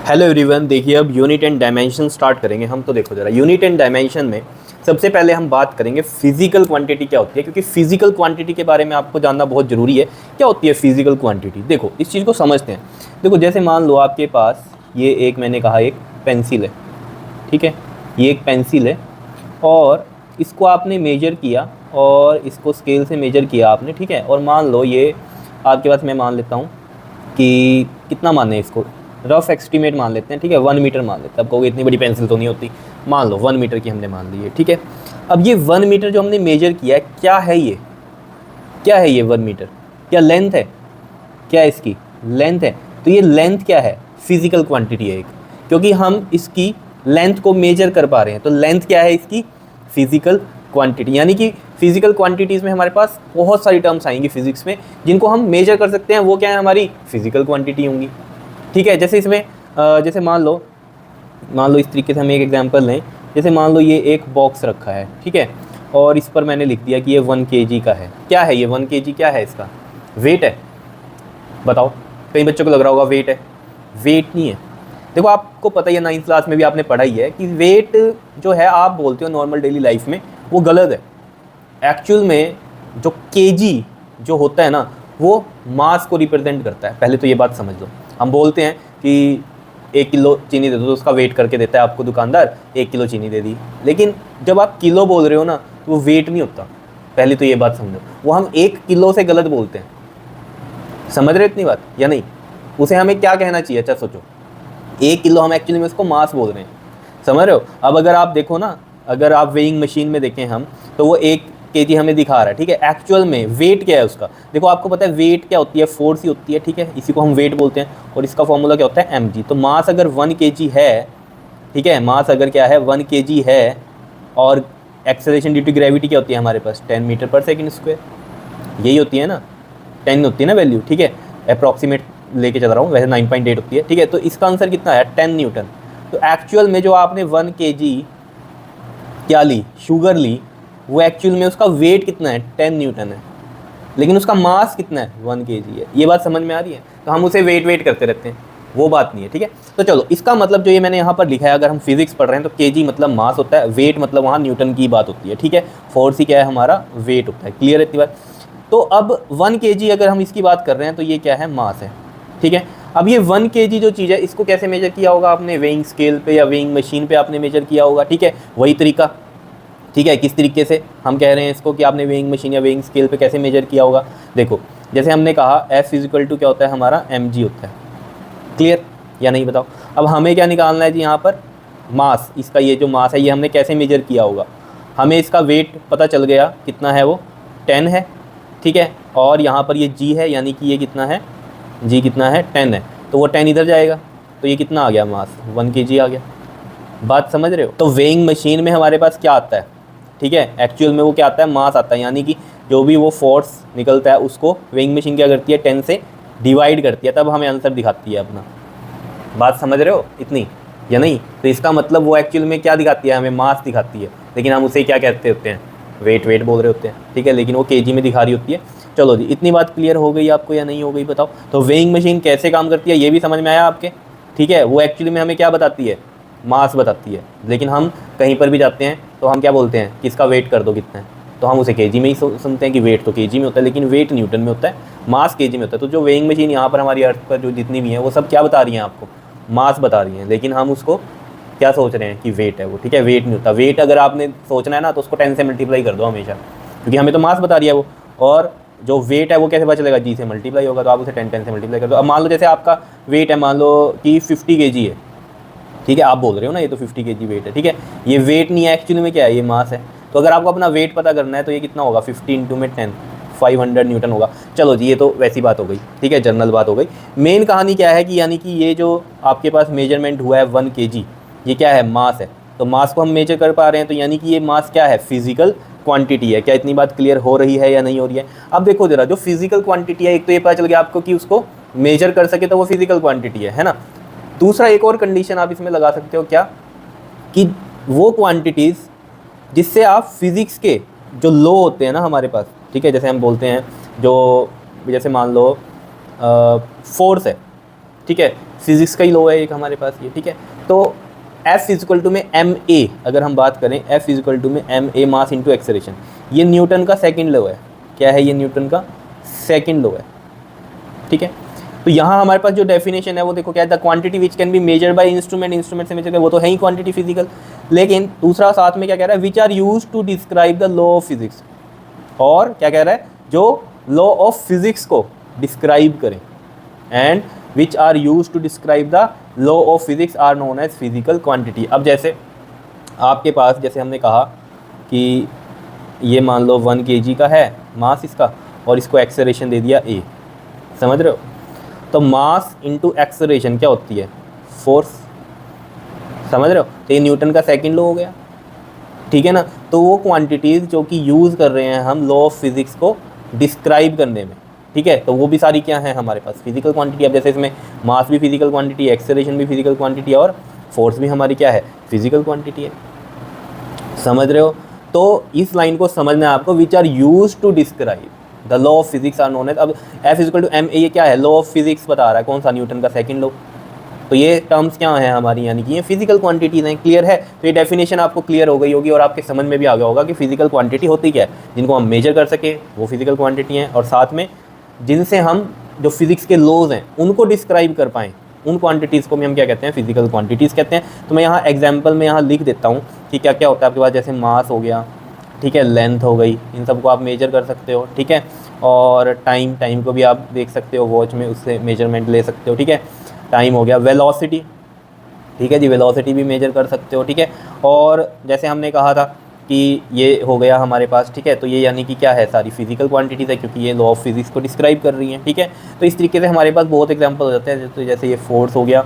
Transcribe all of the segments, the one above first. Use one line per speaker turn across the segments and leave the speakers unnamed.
Hello everyone, देखिए अब unit and dimension start करेंगे हम। तो देखो जरा, यूनिट एंड डायमेंशन में सबसे पहले हम बात करेंगे फिजिकल क्वांटिटी क्या होती है, क्योंकि फिजिकल क्वांटिटी के बारे में आपको जानना बहुत ज़रूरी है। क्या होती है फिजिकल क्वांटिटी? देखो इस चीज़ को समझते हैं। देखो जैसे मान लो आपके पास ये एक, मैंने कहा एक पेंसिल है, ठीक है, ये एक पेंसिल है और इसको आपने मेजर किया और इसको स्केल से मेजर किया आपने, ठीक है। और मान लो ये आपके पास, मैं मान लेता हूँ कि कितना माने इसको, रफ एस्टीमेट मान लेते हैं, ठीक है, 1 मीटर मान लेते हैं। अब कहोगे इतनी बड़ी पेंसिल तो नहीं होती, मान लो 1 मीटर की हमने मान ली है, ठीक है। अब ये 1 मीटर जो हमने मेजर किया है, क्या है ये, क्या है ये 1 मीटर? क्या लेंथ है? क्या इसकी लेंथ है? तो ये लेंथ क्या है? फिजिकल क्वांटिटी है एक, क्योंकि हम इसकी लेंथ को मेजर कर पा रहे हैं। तो लेंथ क्या है इसकी? Physical quantity. यानी कि फिजिकल क्वांटिटीज़ में हमारे पास बहुत सारी टर्म्स आएंगी फिजिक्स में, जिनको हम मेजर कर सकते हैं। वो क्या है? हमारी फिजिकल क्वांटिटी होंगी, ठीक है। जैसे इसमें जैसे मान लो इस तरीके से हम एक एग्जांपल लें। जैसे मान लो ये एक बॉक्स रखा है, ठीक है, और इस पर मैंने लिख दिया कि ये 1 kg का है। क्या है ये 1 kg? क्या है इसका? वेट है। बताओ, कई बच्चों को लग रहा होगा वेट है। वेट नहीं है। देखो आपको पता ही है, 9th क्लास में भी आपने पढ़ा ही है कि वेट जो है आप बोलते हो नॉर्मल डेली लाइफ में, वो गलत है। एक्चुअल में जो केजी जो होता है ना, वो मास को रिप्रेजेंट करता है। पहले तो ये बात समझ लो। हम बोलते हैं कि 1 किलो चीनी दे दो, तो उसका वेट करके देता है आपको दुकानदार, 1 किलो चीनी दे दी। लेकिन जब आप किलो बोल रहे हो ना, तो वो वेट नहीं होता। पहले तो ये बात समझो, वो हम 1 किलो से गलत बोलते हैं। समझ रहे हो इतनी बात या नहीं? उसे हमें क्या कहना चाहिए? अच्छा सोचो, 1 किलो हम एक्चुअली में उसको मास बोल रहे हैं। समझ रहे हो? अब अगर आप देखो ना, अगर आप वेइंग मशीन में देखें हम, तो वो 1 kg हमें दिखा रहा है, ठीक है। एक्चुअल में वेट क्या है उसका? देखो आपको पता है वेट क्या होती है? फोर्स ही होती है, ठीक है। इसी को हम वेट बोलते हैं और इसका फॉर्मूला क्या होता है? mg। तो मास अगर 1 kg है, ठीक है, मास अगर क्या है 1 kg है, और एक्सेलरेशन ड्यू टू ग्रेविटी क्या होती है हमारे पास? 10 मीटर पर सेकेंड स्क्वायर। यही होती है ना, 10 होती है ना वैल्यू, ठीक है। अप्रॉक्सीमेट लेके चल रहा हूँ, वैसे 9.8 होती है, ठीक है। तो इसका आंसर कितना है? 10 न्यूटन। तो एक्चुअल में जो आपने 1 kg क्या ली, शुगर ली, वो एक्चुअल में उसका वेट कितना है? 10 न्यूटन है। लेकिन उसका मास कितना है? 1 kg है। ये बात समझ में आ रही है? तो हम उसे वेट करते रहते हैं, वो बात नहीं है, ठीक है। तो चलो, इसका मतलब जो ये मैंने यहाँ पर लिखा है, अगर हम फिजिक्स पढ़ रहे हैं तो kg मतलब मास होता है, वेट मतलब वहाँ न्यूटन की बात होती है, ठीक है। फोर्स ही क्या है? हमारा वेट होता है। क्लियर है इतनी बात? तो अब 1 kg अगर हम इसकी बात कर रहे हैं, तो ये क्या है? मास है, ठीक है। अब ये 1 kg जो चीज़ है, इसको कैसे मेजर किया होगा आपने? वेइंग स्केल पे या वेइंग मशीन पे आपने मेजर किया होगा, ठीक है। वही तरीका, ठीक है। किस तरीके से हम कह रहे हैं इसको कि आपने वेइंग मशीन या वेइंग स्केल पे कैसे मेजर किया होगा? देखो जैसे हमने कहा F इक्वल टू क्या होता है हमारा? mg होता है। क्लियर या नहीं बताओ? अब हमें क्या निकालना है जी यहाँ पर? मास। इसका ये जो मास है, ये हमने कैसे मेजर किया होगा? हमें इसका वेट पता चल गया कितना है, वो 10 है, ठीक है। और यहाँ पर ये g है, यानी कि ये कितना है? g कितना है? 10 है। तो वो 10 इधर जाएगा, तो ये कितना आ गया? मास 1 kg आ गया। बात समझ रहे हो? तो वेइंग मशीन में हमारे पास क्या आता है, ठीक है, एक्चुअल में वो क्या आता है? मास आता है। यानी कि जो भी वो फोर्स निकलता है, उसको वेइंग मशीन क्या करती है? 10 से डिवाइड करती है, तब हमें आंसर दिखाती है अपना। बात समझ रहे हो इतनी या नहीं? तो इसका मतलब वो एक्चुअल में क्या दिखाती है? हमें मास दिखाती है, लेकिन हम उसे क्या कहते होते हैं? वेट बोल रहे होते हैं, ठीक है। लेकिन वो kg में दिखा रही होती है। चलो जी, इतनी बात क्लियर हो गई आपको या नहीं हो गई बताओ? तो वेइंग मशीन कैसे काम करती है, ये भी समझ में आया आपके, ठीक है। वो एक्चुअली में हमें क्या बताती है? मास बताती है। लेकिन हम कहीं पर भी जाते हैं तो हम क्या बोलते हैं कि इसका वेट कर दो कितना है, तो हम उसे kg में ही सुनते हैं कि वेट तो kg में होता है, लेकिन वेट न्यूटन में होता है, मास kg में होता है। तो जो वेइंग मशीन यहाँ पर हमारी अर्थ पर जो जितनी भी हैं, वो सब क्या बता रही हैं आपको? मास बता रही हैं। लेकिन हम उसको क्या सोच रहे हैं कि वेट है वो, ठीक है। वेट नहीं होता। वेट अगर आपने सोचना है ना, तो उसको 10 से मल्टीप्लाई कर दो हमेशा, क्योंकि हमें तो मास बता रही है वो। और जो वेट है वो कैसे पता चलेगा? जी से मल्टीप्लाई होगा, तो आप उसे 10 से मल्टीप्लाई कर दो। अब मान लो जैसे आपका वेट है, मान लो कि 50 kg है, ठीक है। आप बोल रहे हो ना ये तो 50 kg वेट है, ठीक है। ये वेट नहीं है, एक्चुअली में क्या है? ये मास है। तो अगर आपको अपना वेट पता करना है, तो ये कितना होगा? 50 इंटू में 10, 500 न्यूटन होगा। चलो जी, ये तो वैसी बात हो गई, ठीक है, जनरल बात हो गई। मेन कहानी क्या है कि यानी कि ये जो आपके पास मेजरमेंट हुआ है 1 kg, ये क्या है? मास है। तो मास को हम मेजर कर पा रहे हैं, तो यानी कि ये मास क्या है? फिजिकल क्वांटिटी है। क्या इतनी बात क्लियर हो रही है या नहीं हो रही है? अब देखो जरा, जो फिजिकल क्वांटिटी है, एक तो ये पता चल गया आपको कि उसको मेजर कर सके तो वो फिजिकल क्वांटिटी है ना। दूसरा एक और कंडीशन आप इसमें लगा सकते हो, क्या? कि वो क्वांटिटीज़ जिससे आप फिज़िक्स के जो लॉ होते हैं ना हमारे पास, ठीक है, जैसे हम बोलते हैं जो, जैसे मान लो फोर्स है, ठीक है, फिजिक्स का ही लॉ है एक हमारे पास ये, ठीक है। तो F इक्वल टू में ma, अगर हम बात करें F इक्वल टू में ma मास इंटू एक्सेलरेशन, ये न्यूटन का सेकंड लॉ है। क्या है ये? न्यूटन का सेकंड लॉ है, ठीक है। तो यहाँ हमारे पास जो डेफिनेशन है वो देखो क्या है, the quantity which can be measured by instrument, instrument से मेजर कर, वो तो है ही क्वांटिटी फिजिकल। लेकिन दूसरा साथ में क्या कह रहा है, which are use to describe the law of physics, और क्या कह रहा है, जो लॉ ऑफ फिजिक्स को डिस्क्राइब करें, and which are use to describe the law of physics are known as physical quantity. अब जैसे आपके पास, जैसे हमने कहा कि ये मान लो 1 kg का है मास इसका, और इसको एक्सेलरेशन दे दिया a, समझ रहे हो? तो मास इंटू एक्सेलरेशन क्या होती है? फोर्स, समझ रहे हो? तो ये न्यूटन का सेकंड लॉ हो गया, ठीक है ना। तो वो क्वांटिटीज़ जो कि यूज़ कर रहे हैं हम लॉ ऑफ फिजिक्स को डिस्क्राइब करने में, ठीक है, तो वो भी सारी क्या है हमारे पास? Physical quantity. अब जैसे इसमें मास भी फिजिकल क्वांटिटी है, एक्सेलरेशन भी फिजिकल क्वांटिटी है, और फोर्स भी हमारी क्या है? फिजिकल क्वांटिटी है, समझ रहे हो? तो इस लाइन को समझना है आपको, which are use to describe the law of physics are known as. अब F इक्वल टू ma, ये क्या है? लॉ ऑफ फिजिक्स बता रहा है, कौन सा? न्यूटन का सेकंड लॉ। तो ये टर्म्स क्या हैं हमारी, यानी कि ये फिजिकल क्वांटिटीज हैं। क्लियर है? तो ये डेफिनेशन आपको क्लियर हो गई होगी, और आपके समझ में भी आ गया होगा कि फिजिकल क्वांटिटी होती क्या है। जिनको हम मेजर कर सके वो फिजिकल क्वांटिटी हैं, और साथ में जिनसे हम जो फिजिक्स के लॉज हैं उनको डिस्क्राइब कर पाएँ, उन क्वांटिटीज़ को भी हम क्या कहते हैं? फिजिकल क्वांटिटीज़ कहते हैं। तो मैं यहाँ एग्जाम्पल में यहाँ लिख देता हूँ कि क्या क्या होता है आपके पास। जैसे मास हो गया, ठीक है, लेंथ हो गई, इन सबको आप मेजर कर सकते हो, ठीक है। और टाइम को भी आप देख सकते हो, वॉच में उससे मेजरमेंट ले सकते हो, ठीक है। टाइम हो गया। वेलोसिटी, ठीक है जी, वेलोसिटी भी मेजर कर सकते हो, ठीक है। और जैसे हमने कहा था कि ये हो गया हमारे पास, ठीक है। तो ये यानी कि क्या है? सारी फिजिकल क्वांटिटीज़ है, क्योंकि ये लॉ ऑफ फिजिक्स को डिस्क्राइब कर रही हैं, ठीक है। तो इस तरीके से हमारे पास बहुत एग्जांपल हो जाते हैं। तो जैसे ये फोर्स हो गया,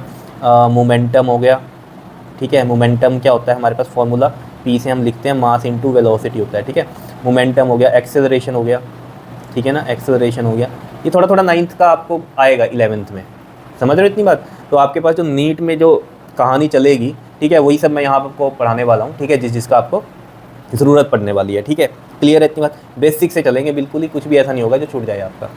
मोमेंटम हो गया, ठीक है। मोमेंटम क्या होता है हमारे पास? फॉर्मूला P से हम लिखते हैं, मास इंटू वेलोसिटी होता है, ठीक है। मोमेंटम हो गया, एक्सेलरेशन हो गया, ठीक है ना, एक्सेलरेशन हो गया। ये थोड़ा थोड़ा 9th का आपको आएगा 11th में, समझ रहे हो इतनी बात? तो आपके पास जो नीट में जो कहानी चलेगी, ठीक है, वही सब मैं यहाँ आपको पढ़ाने वाला हूँ, ठीक है, जिसका आपको ज़रूरत पड़ने वाली है, ठीक है। क्लियर है इतनी बात? बेसिक से चलेंगे बिल्कुल ही, कुछ भी ऐसा नहीं होगा जो छूट जाए आपका।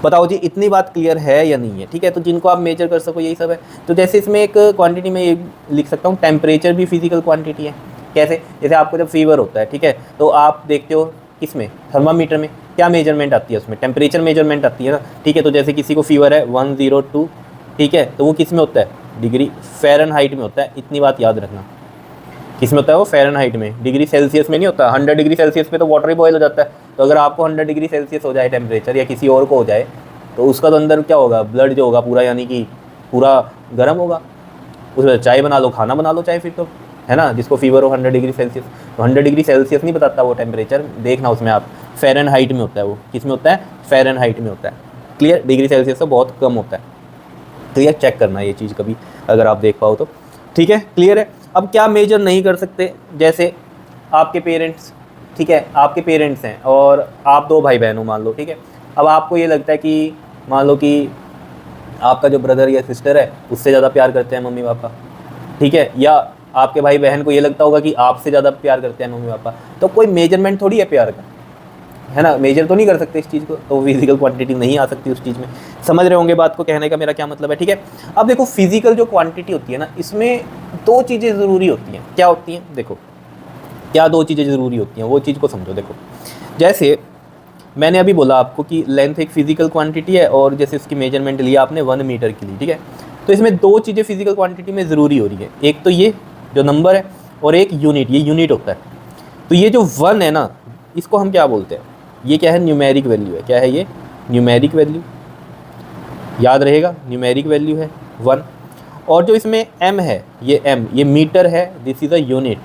बताओ जी, इतनी बात क्लियर है या नहीं है? ठीक है, तो जिनको आप मेजर कर सको यही सब है। तो जैसे इसमें एक क्वांटिटी में ये लिख सकता हूँ, टेम्परेचर भी फिजिकल क्वांटिटी है। कैसे? जैसे आपको जब फीवर होता है, ठीक है, तो आप देखते हो किसमें? थर्मामीटर में। क्या मेजरमेंट आती है उसमें? टेम्परेचर मेजरमेंट आती है ना, ठीक है। तो जैसे किसी को फीवर है 102, ठीक है, तो वो किस में होता है? डिग्री फ़ारेनहाइट में होता है। इतनी बात याद रखना, किस में होता है वो? फ़ारेनहाइट में। डिग्री सेल्सियस में नहीं होता। 100 डिग्री सेल्सियस पे तो वाटर ही बॉयल हो जाता है। तो अगर आपको 100 डिग्री सेल्सियस हो जाए टेम्परेचर, या किसी और को हो जाए, तो उसका तो अंदर क्या होगा? ब्लड जो होगा पूरा, यानी कि पूरा गर्म होगा। उसमें चाय बना लो, खाना बना लो चाहे, फिर तो है ना, जिसको फीवर हो 100 डिग्री सेल्सियस। तो 100 डिग्री सेल्सियस नहीं बताता वो टेम्परेचर, देखना उसमें आप, फ़ारेनहाइट में होता है वो। किस में होता है? फ़ारेनहाइट में होता है। क्लियर? डिग्री सेल्सियस से बहुत कम होता है। तो ये चेक करना ये चीज़ कभी, अगर आप देख पाओ तो, ठीक है। क्लियर है? अब क्या मेजर नहीं कर सकते? जैसे आपके पेरेंट्स, ठीक है, आपके पेरेंट्स हैं और आप 2 भाई बहन हो मान लो, ठीक है। अब आपको ये लगता है कि मान लो कि आपका जो ब्रदर या सिस्टर है उससे ज़्यादा प्यार करते हैं मम्मी पापा, ठीक है, या आपके भाई बहन को ये लगता होगा कि आपसे ज़्यादा प्यार करते हैं मम्मी पापा। तो कोई मेजरमेंट थोड़ी है प्यार का, है ना, मेजर तो नहीं कर सकते इस चीज़ को, तो फिजिकल क्वांटिटी नहीं आ सकती उस चीज़ में। समझ रहे होंगे बात को, कहने का मेरा क्या मतलब है, ठीक है। अब देखो, फिजिकल जो क्वांटिटी होती है ना, इसमें 2 चीज़ें ज़रूरी होती हैं। क्या होती हैं? देखो, क्या 2 चीज़ें ज़रूरी होती हैं, वो चीज़ को समझो। देखो, जैसे मैंने अभी बोला आपको कि लेंथ एक फिजिकल क्वांटिटी है, और जैसे उसकी मेजरमेंट लिया आपने 1 मीटर की ली, ठीक है। तो इसमें 2 चीज़ें फिजिकल क्वांटिटी में ज़रूरी हो रही है। एक तो ये जो नंबर है, और एक यूनिट, ये यूनिट होता है। तो ये जो 1 है ना, इसको हम क्या बोलते हैं? ये क्या है? न्यूमेरिक वैल्यू है। क्या है ये? Numeric value. याद रहेगा, न्यूमेरिक वैल्यू है 1। और जो इसमें m है, ये मीटर है, दिस इज़ अ यूनिट,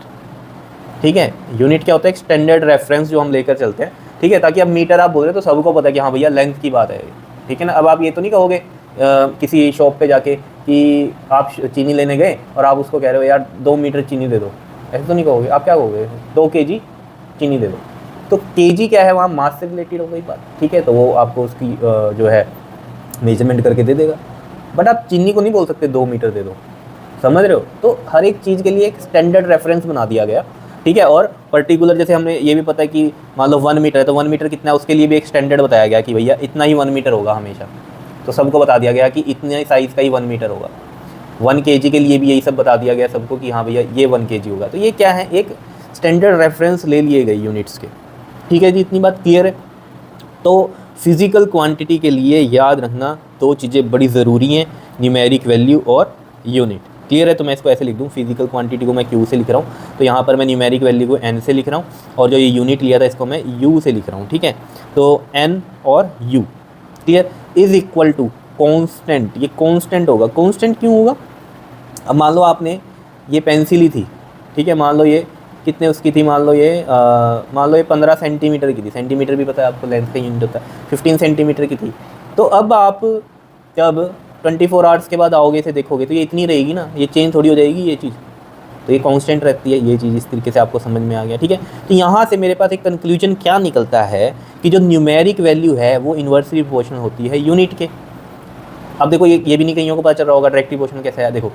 ठीक है। यूनिट क्या होता है? एक स्टैंडर्ड रेफरेंस जो हम लेकर चलते हैं, ठीक है, ताकि अब मीटर आप बोल रहे हो तो सबको पता है कि हाँ भैया लेंथ की बात है, ठीक है ना। अब आप ये तो नहीं कहोगे किसी शॉप पे जाके कि आप चीनी लेने गए और आप उसको कह रहे हो यार 2 मीटर चीनी दे दो, ऐसे तो नहीं कहोगे। आप क्या कहोगे? 2 kg चीनी दे दो। तो kg क्या है? वहाँ मास से रिलेटेड हो गई बात, ठीक है। तो वो आपको उसकी जो है मेजरमेंट करके दे देगा। बट आप चीनी को नहीं बोल सकते 2 मीटर दे दो, समझ रहे हो। तो हर एक चीज़ के लिए एक स्टैंडर्ड रेफरेंस बना दिया गया, ठीक है। और पर्टिकुलर जैसे हमने ये भी पता है कि मान लो 1 मीटर है, तो 1 मीटर कितना है, उसके लिए भी एक स्टैंडर्ड बताया गया कि भैया इतना ही 1 मीटर होगा हमेशा, तो सबको बता दिया गया कि इतने साइज़ का ही 1 मीटर होगा। 1 kg के लिए भी यही सब बता दिया गया सबको कि हाँ भैया ये 1 kg होगा। तो ये क्या है, एक स्टैंडर्ड रेफरेंस ले लिए गए यूनिट्स के। ठीक है जी, इतनी बात क्लियर है। तो फिज़िकल क्वांटिटी के लिए याद रखना 2 चीज़ें बड़ी ज़रूरी हैं, न्यूमेरिक वैल्यू और यूनिट। क्लियर है? तो मैं इसको ऐसे लिख दूँ, फिजिकल क्वांटिटी को मैं Q से लिख रहा हूँ, तो यहाँ पर मैं न्यूमेरिक वैल्यू को N से लिख रहा हूँ, और जो ये यूनिट लिया था इसको मैं U से लिख रहा हूँ। ठीक है, तो N और U, clear, is equal to constant. ये कॉन्स्टेंट होगा। कॉन्स्टेंट क्यों होगा? अब मान लो आपने ये पेंसिल ही थी, ठीक है, मान लो ये कितने उसकी थी, मान लो ये 15 सेंटीमीटर की थी। सेंटीमीटर भी पता है आपको, लेंथ का यूनिट होता है। 15 सेंटीमीटर की थी। तो अब आप जब 24 आवर्स के बाद आओगे इसे देखोगे तो ये इतनी रहेगी ना, ये चेंज थोड़ी हो जाएगी ये चीज़, तो ये कांस्टेंट रहती है ये चीज़। इस तरीके से आपको समझ में आ गया। ठीक है, तो यहाँ से मेरे पास एक कंक्लूजन क्या निकलता है कि जो न्यूमेरिक वैल्यू है वो इन्वर्सली प्रोपोर्शनल होती है यूनिट के। अब देखो ये भी नहीं कईयों को पता चल रहा होगा डायरेक्ट प्रोपोर्शनल कैसे है। देखो,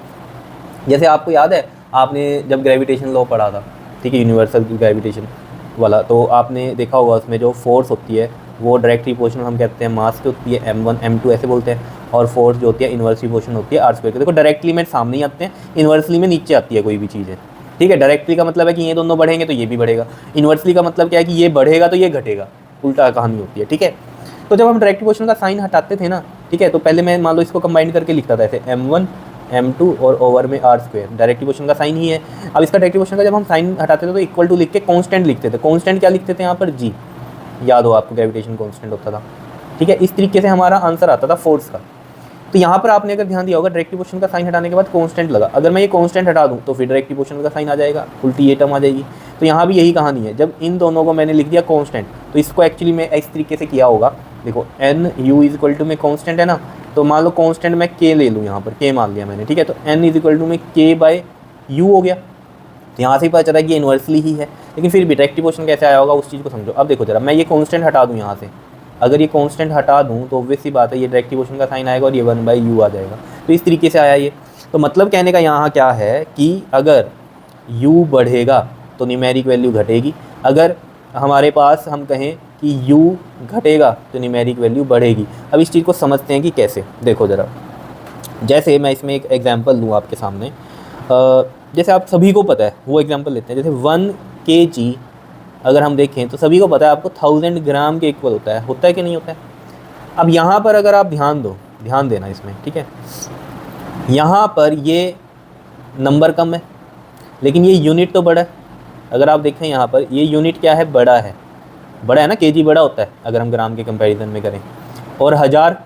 जैसे आपको याद है, आपने जब ग्रेविटेशन लॉ पढ़ा था, ठीक है, यूनिवर्सल ग्रेविटेशन वाला, तो आपने देखा होगा उसमें जो फोर्स होती है वो डायरेक्टली प्रोपोर्शनल हम कहते हैं मास की होती है, m1 m2 ऐसे बोलते हैं, और फोर्स जो होती है इन्वर्सली प्रोपोर्शनल होती है r² की। देखो डायरेक्टली में सामने ही आते हैं, इन्वर्सली में नीचे आती है कोई भी चीज़ है। ठीक है, डायरेक्टली का मतलब है कि ये दोनों बढ़ेंगे तो ये भी बढ़ेगा, इन्वर्सली का मतलब क्या है कि ये बढ़ेगा तो ये घटेगा, उल्टा कहानी होती है। ठीक है, तो जब हम डायरेक्ट प्रोपोर्शनल का साइन हटाते थे ना, ठीक है, तो पहले मैं मान लो इसको कंबाइन करके लिखता था ऐसे m1 m2 और ओवर में r², डायरेक्ट प्रोपोर्शनल का साइन ही है। अब इसका डायरेक्ट प्रोपोर्शनल का जब हम साइन हटाते थे तो इक्वल टू लिख के कांस्टेंट लिखते थे। कांस्टेंट क्या लिखते थे यहाँ पर? g, याद हो आपको, ग्रेविटेशन कांस्टेंट होता था। ठीक है, इस तरीके से हमारा आंसर आता था फोर्स का। तो यहाँ पर आपने अगर ध्यान दिया होगा, डायरेक्ट प्रोपोर्शनल का साइन हटाने के बाद कांस्टेंट लगा, अगर मैं ये कांस्टेंट हटा दूँ तो फिर डायरेक्ट प्रोपोर्शनल का साइन आ जाएगा, उल्टी ये टर्म आ जाएगी। तो यहाँ भी यही कहानी है, जब इन दोनों को मैंने लिख दिया कांस्टेंट, तो इसको एक्चुअली मैं इस तरीके से किया होगा। देखो n u is equal to में कांस्टेंट है ना, तो मान लो कांस्टेंट मैं k ले लूँ, यहाँ पर k मान लिया मैंने। ठीक है, तो n इज इक्वल टू में k बाय u हो गया। तो यहाँ से ही पता चला कि ये इन्वर्सली ही है, लेकिन फिर भी डायरेक्ट प्रोपोर्शनल कैसे आया होगा उस चीज़ को समझो। अब देखो जरा, मैं ये कांस्टेंट हटा दूँ यहाँ से, अगर ये कांस्टेंट हटा दूँ तो ऑब्वियस सी बात है ये डायरेक्ट प्रोपोर्शनल का साइन आएगा और ये 1/u आ जाएगा। तो इस तरीके से आया ये। तो मतलब कहने का यहाँ क्या है कि अगर u बढ़ेगा तो न्यूमेरिक वैल्यू घटेगी, अगर हमारे पास हम कहें कि u घटेगा तो न्यूमेरिक वैल्यू बढ़ेगी। अब इस चीज़ को समझते हैं कि कैसे। देखो ज़रा, जैसे मैं इसमें एक एग्जांपल लूँ आपके सामने, जैसे आप सभी को पता है वो एग्जांपल लेते हैं, जैसे 1 kg अगर हम देखें तो सभी को पता है आपको 1000 ग्राम के इक्वल होता है कि नहीं होता है। अब यहाँ पर अगर आप ध्यान देना इसमें, ठीक है, यहाँ पर ये नंबर कम है लेकिन ये यूनिट तो बड़ा है। अगर आप देखें यहाँ पर ये यूनिट क्या है, बड़ा है ना, kg बड़ा होता है अगर हम ग्राम के कंपैरिजन में करें, और 1000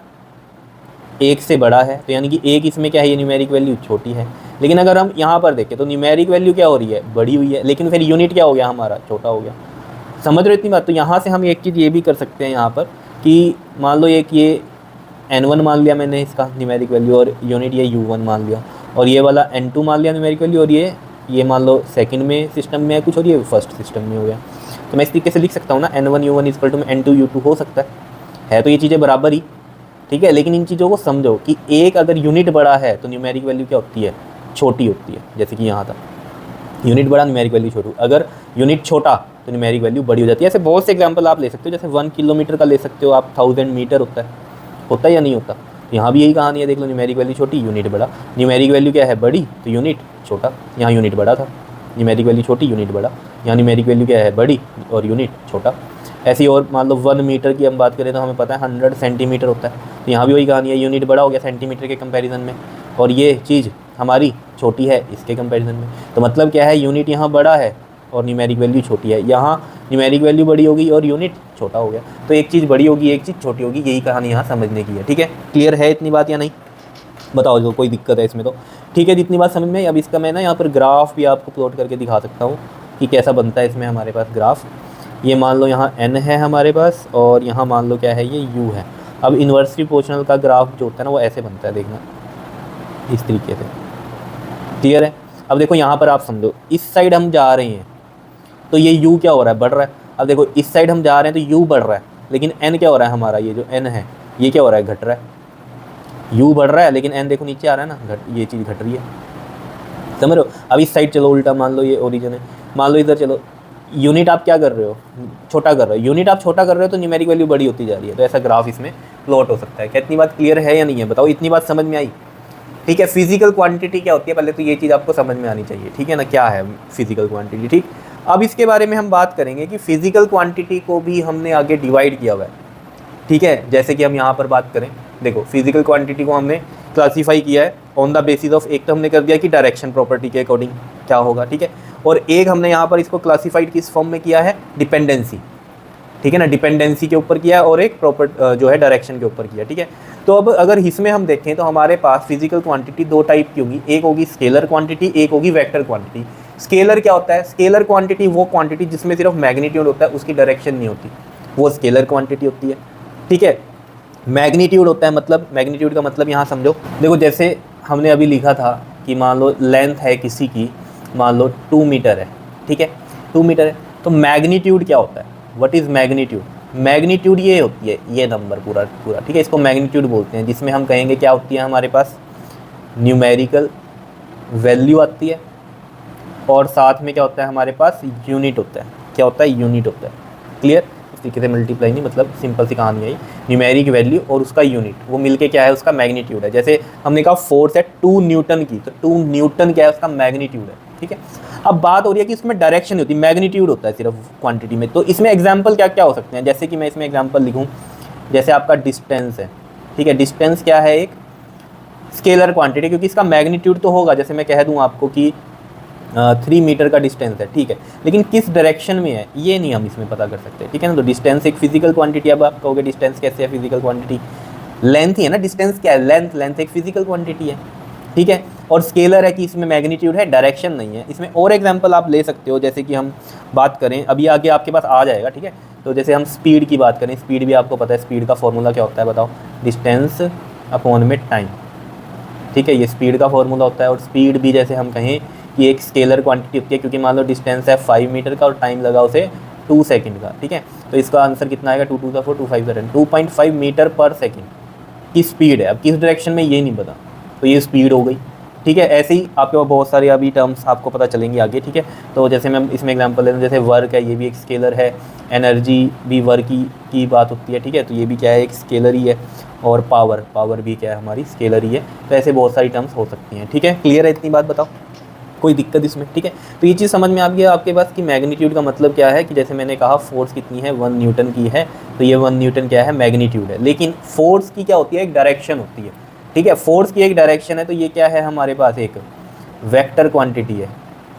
1 से बड़ा है, तो यानी कि 1 इसमें क्या है, ये न्यूमेरिक वैल्यू छोटी है। लेकिन अगर हम यहाँ पर देखें तो न्यूमेरिक वैल्यू क्या हो रही है, बड़ी हुई है, लेकिन फिर यूनिट क्या हो गया हमारा, छोटा हो गया। समझ रहे हो इतनी बात? तो यहाँ से हम एक चीज़ ये भी कर सकते हैं यहाँ पर कि मान लो एक ये n1 मान लिया मैंने इसका न्यूमेरिक वैल्यू, और यूनिट ये u1 मान लिया, और ये वाला n2 मान लिया न्यूमेरिक वैल्यू, और ये मान लो सेकंड में सिस्टम में है कुछ, और ये फर्स्ट सिस्टम में हो गया। तो मैं इस तरीके से लिख सकता हूँ ना, n1 u1 इक्वल टू में n2 u2 हो सकता है तो ये चीज़ें बराबर ही। ठीक है, लेकिन इन चीज़ों को समझो कि एक अगर यूनिट बड़ा है तो न्यूमेरिक वैल्यू क्या होती है, छोटी होती है। जैसे कि यहाँ था यूनिट बड़ा, न्यूमेरिक वैल्यू छोटी, अगर यूनिट छोटा तो न्यूमेरिक वैल्यू बड़ी हो जाती है। ऐसे बहुत से एग्जांपल आप ले सकते हो, जैसे 1 किलोमीटर का ले सकते हो आप, 1000 मीटर होता है या नहीं होता। यहाँ भी यही कहानी है, देख लो, न्यूमेरिक वैल्यू छोटी, यूनिट बड़ा। न्यूमेरिक वैल्यू क्या है, बड़ी, तो यूनिट छोटा। यहाँ यूनिट बड़ा था, न्यूमेरिक वैल्यू छोटी, यूनिट बड़ा। यहाँ न्यूमेरिक वैल्यू क्या है, बड़ी, और यूनिट छोटा। ऐसी और मान लो 1 मीटर की हम बात करें तो हमें पता है 100 सेंटीमीटर होता है, तो यहाँ भी वही कहानी है, यूनिट बड़ा हो गया सेंटीमीटर के कंपैरिजन में, और ये चीज़ हमारी छोटी है इसके कंपैरिजन में। तो मतलब क्या है, यूनिट यहाँ बड़ा है और न्यूमेरिक वैल्यू छोटी है, यहाँ न्यूमेरिक वैल्यू बड़ी होगी और यूनिट छोटा हो गया। तो एक चीज़ बड़ी होगी एक चीज़ छोटी होगी, यही कहानी यहाँ समझने की है। ठीक है, क्लियर है इतनी बात या नहीं? बताओ जो कोई दिक्कत है इसमें तो। ठीक है, जितनी बात समझ में। अब इसका मैं ना यहाँ पर ग्राफ भी आपको प्लॉट करके दिखा सकता हूँ कि कैसा बनता है इसमें हमारे पास ग्राफ। ये मान लो यहाँ n है हमारे पास, और यहाँ मान लो क्या है, ये u है। अब इन्वर्सली प्रोपोर्शनल का ग्राफ जो होता है ना वो ऐसे बनता है, देखना इस तरीके से। क्लियर है? अब देखो यहाँ पर आप समझो, इस साइड हम जा रहे हैं तो ये u क्या हो रहा है, बढ़ रहा है। अब देखो इस साइड हम जा रहे हैं तो u बढ़ रहा है, लेकिन n क्या हो रहा है हमारा, ये जो n है ये क्या हो रहा है, घट रहा है। u बढ़ रहा है लेकिन n देखो नीचे आ रहा है ना, ये चीज़ घट रही है। समझ रहे हो? अब इस साइड चलो उल्टा, मान लो ये ओरिजिन है, मान लो इधर चलो, यूनिट आप क्या कर रहे हो, छोटा कर रहे हो, यूनिट आप छोटा कर रहे हो तो न्यूमेरिक वैल्यू बड़ी होती जा रही है। तो ऐसा ग्राफ इसमें प्लॉट हो सकता है। क्या इतनी बात क्लियर है या नहीं है, बताओ, इतनी बात समझ में आई? ठीक है, फिजिकल क्वांटिटी क्या होती है, पहले तो ये चीज़ आपको समझ में आनी चाहिए, ठीक है ना, क्या है फिजिकल क्वांटिटी। ठीक, अब इसके बारे में हम बात करेंगे कि फिजिकल क्वांटिटी को भी हमने आगे डिवाइड किया हुआ है। ठीक है, जैसे कि हम यहाँ पर बात करें, देखो फिजिकल क्वांटिटी को हमने क्लासीफाई किया है ऑन द बेसिस ऑफ, एक तो हमने कर दिया कि डायरेक्शन प्रॉपर्टी के अकॉर्डिंग क्या होगा, ठीक है, और एक हमने यहाँ पर इसको क्लासीफाइड किस फॉर्म में किया है, डिपेंडेंसी, ठीक है ना, डिपेंडेंसी के ऊपर किया है, और एक प्रॉपर जो है डायरेक्शन के ऊपर किया, ठीक है। तो अब अगर इसमें हम देखें तो हमारे पास फिजिकल क्वांटिटी दो टाइप की होगी, एक होगी स्केलर क्वांटिटी, एक होगी वेक्टर क्वांटिटी। स्केलर क्या होता है, स्केलर क्वांटिटी वो क्वांटिटी जिसमें सिर्फ मैग्नीट्यूड होता है, उसकी डायरेक्शन नहीं होती, वो स्केलर क्वांटिटी होती है, ठीक है। मैग्नीट्यूड होता है, मतलब मैग्नीट्यूड का मतलब यहाँ समझो, देखो जैसे हमने अभी लिखा था कि मान लो लेंथ है किसी की, मान लो 2 मीटर है, ठीक है, 2 मीटर है, तो मैग्नीट्यूड क्या होता है, व्हाट इज़ मैग्नीट्यूड, मैग्नीट्यूड ये होती है, ये नंबर पूरा पूरा, ठीक है, इसको मैग्नीट्यूड बोलते हैं, जिसमें हम कहेंगे क्या होती है हमारे पास, न्यूमेरिकल वैल्यू आती है, और साथ में क्या होता है हमारे पास, यूनिट होता है, क्या होता है, यूनिट होता है। क्लियर, इस तरीके से मल्टीप्लाई नहीं, मतलब सिंपल सी कहानी है, न्यूमेरिक वैल्यू और उसका यूनिट, वो मिलके क्या है, उसका मैग्नीट्यूड है। जैसे हमने कहा फोर्स है 2 न्यूटन की, तो 2 न्यूटन क्या है, उसका मैग्नीट्यूड है, ठीक है। अब बात हो रही है कि इसमें डायरेक्शन होती है, मैग्नीट्यूड होता है सिर्फ क्वांटिटी में। तो इसमें एग्जाम्पल क्या क्या हो सकते हैं, जैसे कि मैं इसमें एग्जाम्पल लिखूँ, जैसे आपका डिस्टेंस है, ठीक है, डिस्टेंस क्या है, एक स्केलर क्वांटिटी, क्योंकि इसका मैग्नीट्यूड तो होगा, जैसे मैं कह दूँ आपको कि 3 मीटर का डिस्टेंस है, ठीक है, लेकिन किस डायरेक्शन में है ये नहीं हम इसमें पता कर सकते, ठीक है ना। तो डिस्टेंस एक फिजिकल क्वांटिटी, अब आप कहोगे डिस्टेंस कैसे है फिजिकल क्वांटिटी, लेंथ ही है ना, डिस्टेंस क्या है, लेंथ, लेंथ एक फिजिकल क्वांटिटी है, ठीक है। और स्केलर है कि इसमें मैग्नीट्यूड है, डायरेक्शन नहीं है। इसमें और एग्जांपल आप ले सकते हो, जैसे कि हम बात करें, अभी आगे आपके पास आ जाएगा, ठीक है। तो जैसे हम स्पीड की बात करें, स्पीड भी आपको पता है, स्पीड का फॉर्मूला क्या होता है, बताओ, डिस्टेंस अपॉन में टाइम, ठीक है, ये स्पीड का फॉर्मूला होता है। और स्पीड भी जैसे हम कहें कि एक स्केलर क्वांटिटी होती है, क्योंकि मान लो डिस्टेंस है 5 मीटर का और टाइम लगा उसे 2 सेकंड का, ठीक है, तो इसका आंसर कितना आएगा, 2 2 4 2 5 7 2.5 मीटर पर सेकंड की स्पीड है। अब किस डायरेक्शन में ये नहीं पता, तो ये स्पीड हो गई, ठीक है। ऐसे ही आपके पास बहुत सारे अभी टर्म्स आपको पता चलेंगी आगे, ठीक है। तो जैसे मैं इसमें एग्जांपल ले रहा हूँ, जैसे वर्क है, ये भी एक स्केलर है, एनर्जी भी वर्क की बात होती है, ठीक है, तो ये भी क्या है, एक स्केलर ही है। और पावर, पावर भी क्या है, हमारी स्केलर ही है। तो ऐसे बहुत सारी टर्म्स हो सकती हैं, ठीक है। क्लियर है इतनी बात, बताओ कोई दिक्कत इसमें, ठीक है। तो ये चीज़ समझ में आ गया आपके पास कि मैग्नीट्यूड का मतलब क्या है, कि जैसे मैंने कहा फोर्स कितनी है, 1 न्यूटन की है, तो ये 1 न्यूटन क्या है, मैग्नीट्यूड है। लेकिन फोर्स की क्या होती है, एक डायरेक्शन होती है, ठीक है, फोर्स की एक डायरेक्शन है। तो ये क्या है हमारे पास, एक वेक्टर क्वांटिटी है,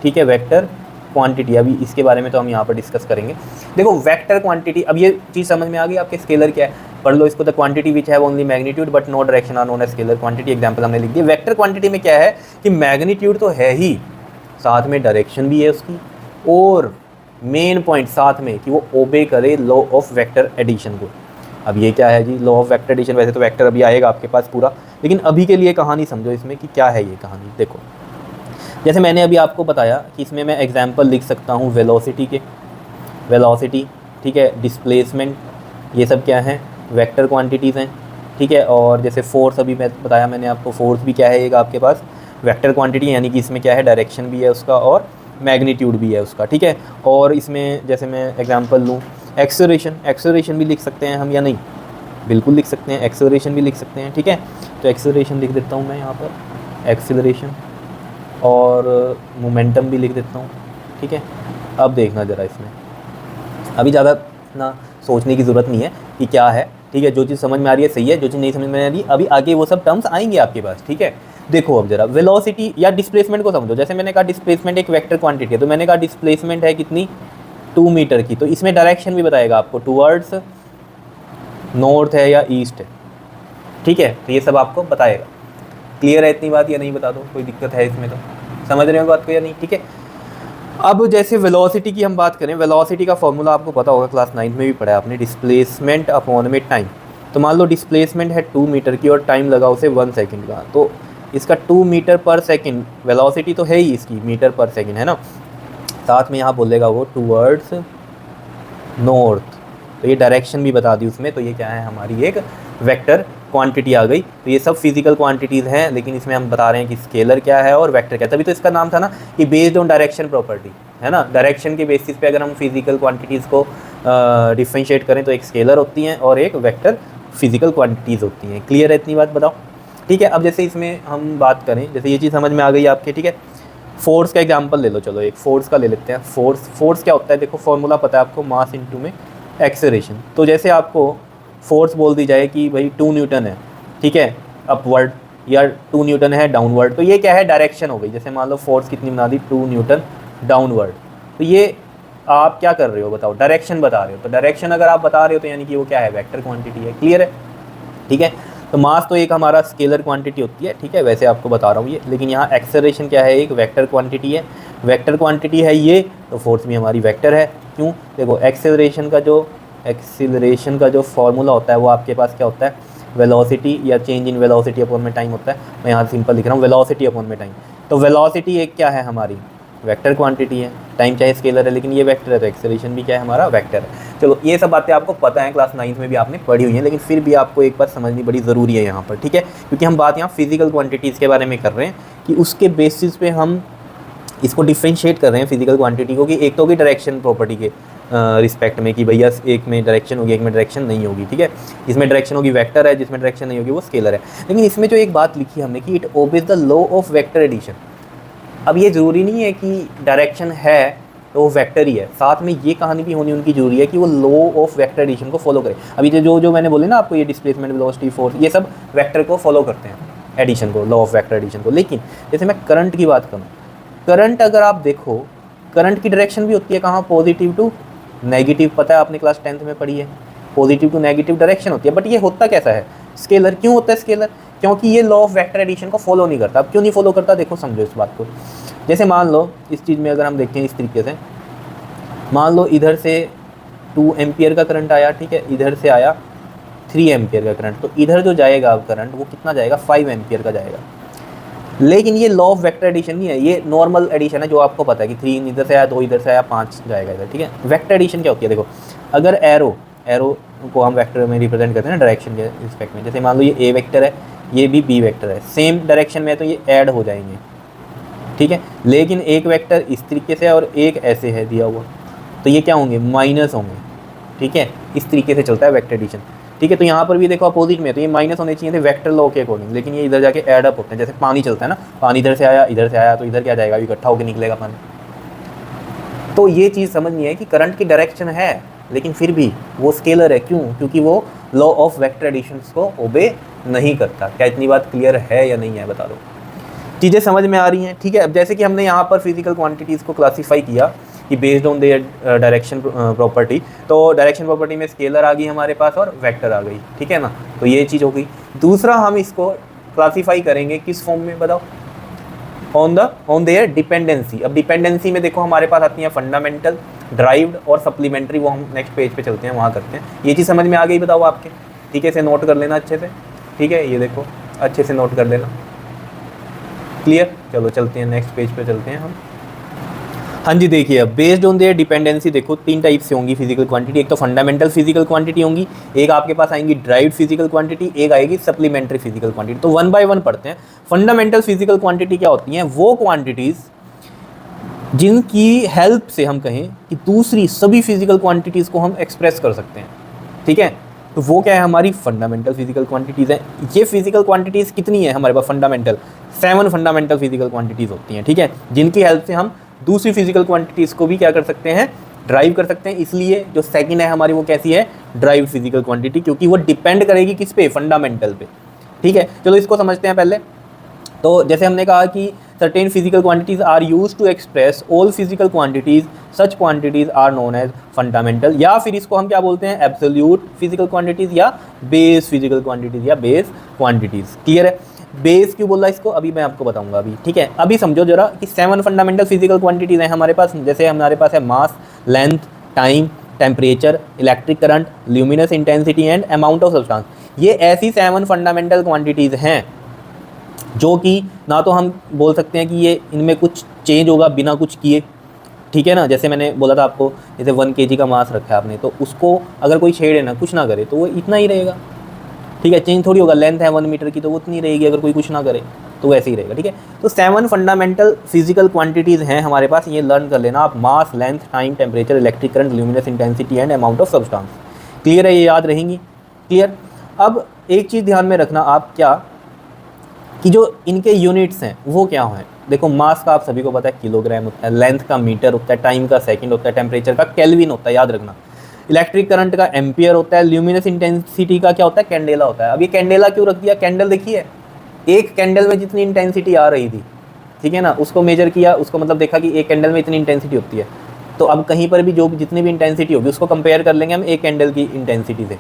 ठीक है, वेक्टर क्वांटिटी। अभी इसके बारे में तो हम यहाँ पर डिस्कस करेंगे। देखो वेक्टर क्वांटिटी, अब ये चीज़ समझ में आ गई आपके, स्केलर क्या है, पढ़ लो इसको, द क्वांटिटी विच है only magnitude but no direction are known as scalar quantity. Example हमने लिख दिया। वेक्टर क्वांटिटी में क्या है कि मैग्नीट्यूड तो है ही, साथ में डायरेक्शन भी है उसकी, और मेन पॉइंट साथ में कि वो ओबे करे लॉ ऑफ वेक्टर एडिशन को। अब ये क्या है जी, लॉ ऑफ वेक्टर एडिशन। वैसे तो वेक्टर अभी आएगा आपके पास पूरा, लेकिन अभी के लिए कहानी समझो इसमें कि क्या है ये कहानी। देखो जैसे मैंने अभी आपको बताया कि इसमें मैं एग्जांपल लिख सकता हूँ वेलोसिटी के, वेलोसिटी, ठीक है, डिस्प्लेसमेंट, ये सब क्या है, वेक्टर क्वांटिटीज़ हैं, ठीक है। और जैसे फोर्स अभी मैं बताया मैंने आपको, फोर्स भी क्या है एक आपके पास वेक्टर क्वांटिटी, यानी कि इसमें क्या है, डायरेक्शन भी है उसका और मैग्नीट्यूड भी है उसका, ठीक है। और इसमें जैसे मैं एग्जांपल लूँ एक्सेलरेशन, एक्सेलरेशन भी लिख सकते हैं हम या नहीं, बिल्कुल लिख सकते हैं, एक्सेलरेशन भी लिख सकते हैं, ठीक है। तो एक्सेलरेशन लिख देता हूँ मैं यहाँ पर, एक्सेलरेशन, और मोमेंटम भी लिख देता हूँ, ठीक है। अब देखना ज़रा इसमें, अभी ज़्यादा ना सोचने की ज़रूरत नहीं है कि क्या है, ठीक है। जो चीज़ समझ में आ रही है सही है, जो चीज़ नहीं समझ में आ रही अभी आगे वो सब टर्म्स आएंगे आपके पास, ठीक है। देखो अब जरा वेलोसिटी या डिस्प्लेसमेंट को समझो। जैसे मैंने कहा डिस्प्लेसमेंट एक वेक्टर क्वांटिटी है, तो मैंने कहा डिस्प्लेसमेंट है कितनी, 2 मीटर की, तो इसमें डायरेक्शन भी बताएगा आपको, टूवर्ड्स नॉर्थ है या ईस्ट है, ठीक है। तो ये सब आपको बताएगा। क्लियर है इतनी बात या नहीं, बता दो कोई दिक्कत है इसमें, तो समझ रहे हो बात को या नहीं, ठीक है। अब जैसे वेलोसिटी की हम बात करें, वेलोसिटी का फॉर्मूला आपको पता होगा, क्लास 9 में भी पढ़ा है आपने, डिस्प्लेसमेंट अपॉन में टाइम। तो मान लो डिस्प्लेसमेंट है 2 मीटर की और टाइम लगा उसे 1 सेकंड का, तो इसका 2 मीटर पर सेकंड, वेलोसिटी तो है ही इसकी मीटर पर सेकंड है ना, साथ में यहाँ बोलेगा वो टूवर्ड्स नॉर्थ, तो ये डायरेक्शन भी बता दी उसमें। तो ये क्या है, हमारी एक वेक्टर क्वांटिटी आ गई। तो ये सब फिजिकल क्वांटिटीज़ हैं, लेकिन इसमें हम बता रहे हैं कि स्केलर क्या है और वेक्टर क्या है। तभी तो इसका नाम था ना कि बेस्ड ऑन डायरेक्शन प्रॉपर्टी, है ना। डायरेक्शन के बेसिस पे अगर हम फिजिकल क्वांटिटीज़ को डिफ्रेंशिएट करें तो एक स्केलर होती हैं और एक वेक्टर फिजिकल क्वांटिटीज़ होती हैं। क्लियर है इतनी बात, बताओ। ठीक है, अब जैसे इसमें हम बात करें, जैसे ये चीज़ समझ में आ गई आपके, ठीक है। फोर्स का एग्जांपल ले लो, चलो एक फोर्स का ले लेते हैं। फोर्स क्या होता है, देखो फॉर्मूला पता है आपको, मास इनटू में एक्सेलरेशन। तो जैसे आपको फोर्स बोल दी जाए कि भाई 2 न्यूटन है, ठीक है, अपवर्ड, या 2 न्यूटन है डाउनवर्ड, तो ये क्या है, डायरेक्शन हो गई। जैसे मान लो फोर्स कितनी बना दी, 2 न्यूटन डाउनवर्ड, तो ये आप क्या कर रहे हो बताओ, डायरेक्शन बता रहे हो। तो डायरेक्शन अगर आप बता रहे हो तो यानी कि वो क्या है, वेक्टर क्वांटिटी है। क्लियर है, ठीक है। तो मास तो एक हमारा स्केलर क्वांटिटी होती है, ठीक है, वैसे आपको बता रहा हूँ ये, लेकिन यहाँ एक्सेलरेशन क्या है, एक वेक्टर क्वांटिटी है। वेक्टर क्वांटिटी है ये, तो फोर्स भी हमारी वेक्टर है। क्यों, देखो एक्सेलरेशन का जो फॉर्मूला होता है वो आपके पास क्या होता है, वेलोसिटी या चेंज इन वेलोसिटी अपॉन में टाइम होता है। मैं यहाँ सिंपल लिख रहा हूँ, वेलोसिटी अपॉन में टाइम। तो वेलोसिटी एक क्या है हमारी, वेक्टर क्वांटिटी है। टाइम चाहे स्केलर है लेकिन ये वेक्टर है, तो एक्सेलरेशन भी क्या है हमारा, वेक्टर है। चलो ये सब बातें आपको पता है, क्लास 9th में भी आपने पढ़ी हुई हैं, लेकिन फिर भी आपको एक बार समझनी बड़ी ज़रूरी है यहाँ पर, ठीक है। क्योंकि हम बात यहाँ फिजिकल क्वांटिटीज़ के बारे में कर रहे हैं कि उसके बेसिस पे हम इसको डिफ्रेंशिएट कर रहे हैं फिजिकल क्वांटिटी को, कि एक तो होगी डायरेक्शन प्रॉपर्टी के रिस्पेक्ट में, कि भैया एक में डायरेक्शन होगी, एक में डायरेक्शन नहीं होगी, ठीक है। जिसमें डायरेक्शन होगी वेक्टर है, जिसमें डायरेक्शन नहीं होगी वो स्केलर है। लेकिन इसमें जो एक बात लिखी हमने कि it obeys the law of vector addition. अब ये ज़रूरी नहीं है कि डायरेक्शन है तो वो वेक्टर ही है, साथ में ये कहानी भी होनी उनकी जरूरी है कि वो लॉ ऑफ वेक्टर एडिशन को फॉलो करे। अभी जो मैंने बोले ना आपको, ये डिस्प्लेसमेंट, वेलोसिटी, फोर्स, ये सब वेक्टर को फॉलो करते हैं, एडिशन को, लॉ ऑफ वेक्टर एडिशन को। लेकिन जैसे मैं करंट की बात करूँ, करंट अगर आप देखो, करंट की डायरेक्शन भी होती है कहाँ, पॉजिटिव टू नेगेटिव। पता है, आपने क्लास 10th में पढ़ी है, पॉजिटिव टू नेगेटिव डायरेक्शन होती है। बट ये होता कैसा है, स्केलर। क्यों होता है स्केलर, क्योंकि ये लॉ ऑफ वेक्टर एडिशन को फॉलो नहीं करता। अब क्यों नहीं फॉलो करता, देखो समझो इस बात को। जैसे मान लो इस चीज़ में अगर हम देखें इस तरीके से, मान लो इधर से 2 एम्पियर का करंट आया, ठीक है, इधर से आया 3 एम्पियर का करंट, तो इधर जो जाएगा अब करंट वो कितना जाएगा, 5 एम्पियर का जाएगा। लेकिन ये लॉ ऑफ वेक्टर एडिशन नहीं है, ये नॉर्मल एडिशन है, जो आपको पता है कि 3 इधर से आया, 2 इधर से आया, 5 जाएगा इधर, ठीक है। वेक्टर एडिशन क्या होती है, देखो अगर एरो को हम वेक्टर में रिप्रेजेंट करते हैं ना डायरेक्शन के रिस्पेक्ट में, जैसे मान लो ये ए वेक्टर है, ये भी बी वेक्टर है, सेम डायरेक्शन में, तो ये ऐड हो जाएंगे, ठीक है। लेकिन एक वेक्टर इस तरीके से और एक ऐसे है दिया हुआ, तो ये क्या होंगे, माइनस होंगे, ठीक है। इस तरीके से चलता है वेक्टर एडिशन, ठीक है। तो यहाँ पर भी देखो अपोजिट में, तो ये माइनस होने चाहिए थे वेक्टर लॉ के अकॉर्डिंग, लेकिन ये इधर जाके ऐड अप होते हैं। जैसे पानी चलता है ना, पानी इधर से आया तो इधर क्या जाएगा, इकट्ठा होकर निकलेगा पानी। तो ये चीज़ समझनी है कि करंट की डायरेक्शन है लेकिन फिर भी वो स्केलर है। क्यों, क्योंकि वो लॉ ऑफ वेक्टर एडिशन को ओबे नहीं करता। क्या इतनी बात क्लियर है या नहीं है, बता दो। चीज़ें समझ में आ रही हैं, ठीक है। अब जैसे कि हमने यहाँ पर फिजिकल क्वांटिटीज़ को क्लासीफाई किया कि based on their direction property, तो डायरेक्शन प्रॉपर्टी में स्केलर आ गई हमारे पास और वेक्टर आ गई, ठीक है ना। तो ये चीज़ हो गई। दूसरा हम इसको क्लासीफाई करेंगे किस फॉर्म में, बताओ, ऑन देयर डिपेंडेंसी। अब डिपेंडेंसी में देखो हमारे पास आती हैं फंडामेंटल, ड्राइव्ड और सप्लीमेंट्री, वो हम नेक्स्ट पेज पे चलते हैं, वहाँ करते हैं। ये चीज़ समझ में आ गई, बताओ आपके, ठीक है। इसे नोट कर लेना अच्छे से, ठीक है, ये देखो अच्छे से नोट कर लेना, क्लियर। चलो चलते हैं नेक्स्ट पेज पे चलते हैं हम। हाँ जी, देखिए अब बेस्ड ऑन देयर डिपेंडेंसी देखो 3 टाइप से होंगी फिजिकल क्वांटिटी। एक तो फंडामेंटल फिजिकल क्वांटिटी होंगी, एक आपके पास आएंगी ड्राइव्ड फिजिकल क्वांटिटी, एक आएगी सप्लीमेंट्री फिजिकल क्वांटिटी। तो 1 बाय 1 पढ़ते हैं। फंडामेंटल फिजिकल क्वांटिटी क्या होती हैं, वो क्वांटिटीज़ जिनकी हेल्प से हम कहें कि दूसरी सभी फिजिकल क्वांटिटीज़ को हम एक्सप्रेस कर सकते हैं, ठीक है। तो वो क्या है, हमारी फंडामेंटल फिजिकल क्वांटिटीज़ हैं। ये फिजिकल क्वांटिटीज़ कितनी है हमारे पास, फंडामेंटल 7 फंडामेंटल फिजिकल क्वांटिटीज़ होती हैं, ठीक है, जिनकी हेल्प से हम दूसरी फिजिकल क्वांटिटीज़ को भी क्या कर सकते हैं, ड्राइव कर सकते हैं। इसलिए जो सेकंड है हमारी वो कैसी है, ड्राइव फिजिकल क्वांटिटी, क्योंकि वो डिपेंड करेगी किस पे, फंडामेंटल पे, ठीक है। चलो इसको समझते हैं पहले। तो जैसे हमने कहा कि certain physical quantities are use to express all physical quantities, such quantities are known as fundamental, या फिर इसको हम क्या बोलते हैं, एब्सोल्यूट फिजिकल क्वांटिटीज़ या बेस फिजिकल क्वांटिटीज़ या बेस क्वांटिटीज़। क्लियर है। बेस क्यों बोल रहा है इसको, अभी मैं आपको बताऊंगा अभी, ठीक है। अभी समझो जरा कि 7 फंडामेंटल फिजिकल क्वांटिटीज़ हैं हमारे पास। जैसे हमारे पास है mass, length, time, temperature, electric current, luminous intensity and amount of substance. ये ऐसी 7 फंडामेंटल क्वांटिटीज़ हैं जो कि ना तो हम बोल सकते हैं कि ये इनमें कुछ चेंज होगा बिना कुछ किए, ठीक है ना। जैसे मैंने बोला था आपको, जैसे 1 kg का मास रखा है आपने, तो उसको अगर कोई छेड़े ना, कुछ ना करे, तो वो इतना ही रहेगा, ठीक है, चेंज थोड़ी होगा। लेंथ है 1 मीटर की, तो वो उतनी रहेगी अगर कोई कुछ ना करे, तो वैसे ही रहेगा, ठीक है। तो 7 फंडामेंटल फिजिकल क्वांटिटीज़ हैं हमारे पास, ये लर्न कर लेना आप। Mass, length, time, temperature, electric current, luminous intensity and amount of substance. Clear है, ये याद रहेंगी, क्लियर। अब एक चीज़ ध्यान में रखना आप, क्या कि जो इनके यूनिट्स हैं वो क्या हैं। देखो मास का आप सभी को पता है किलोग्राम होता है, लेंथ का मीटर होता है, टाइम का सेकंड होता है, टेम्परेचर का केल्विन होता है, याद रखना। इलेक्ट्रिक करंट का एम्पियर होता है, ल्यूमिनस इंटेंसिटी का क्या होता है, कैंडेला होता है। अब ये कैंडेला क्यों रख दिया, कैंडल देखिए, एक कैंडल में जितनी इंटेंसिटी आ रही थी, ठीक है ना, उसको मेजर किया, उसको मतलब देखा कि एक कैंडल में इतनी इंटेंसिटी होती है। तो अब कहीं पर भी जो जितनी भी इंटेंसिटी होगी उसको कंपेयर कर लेंगे हम एक कैंडल की इंटेंसिटी से,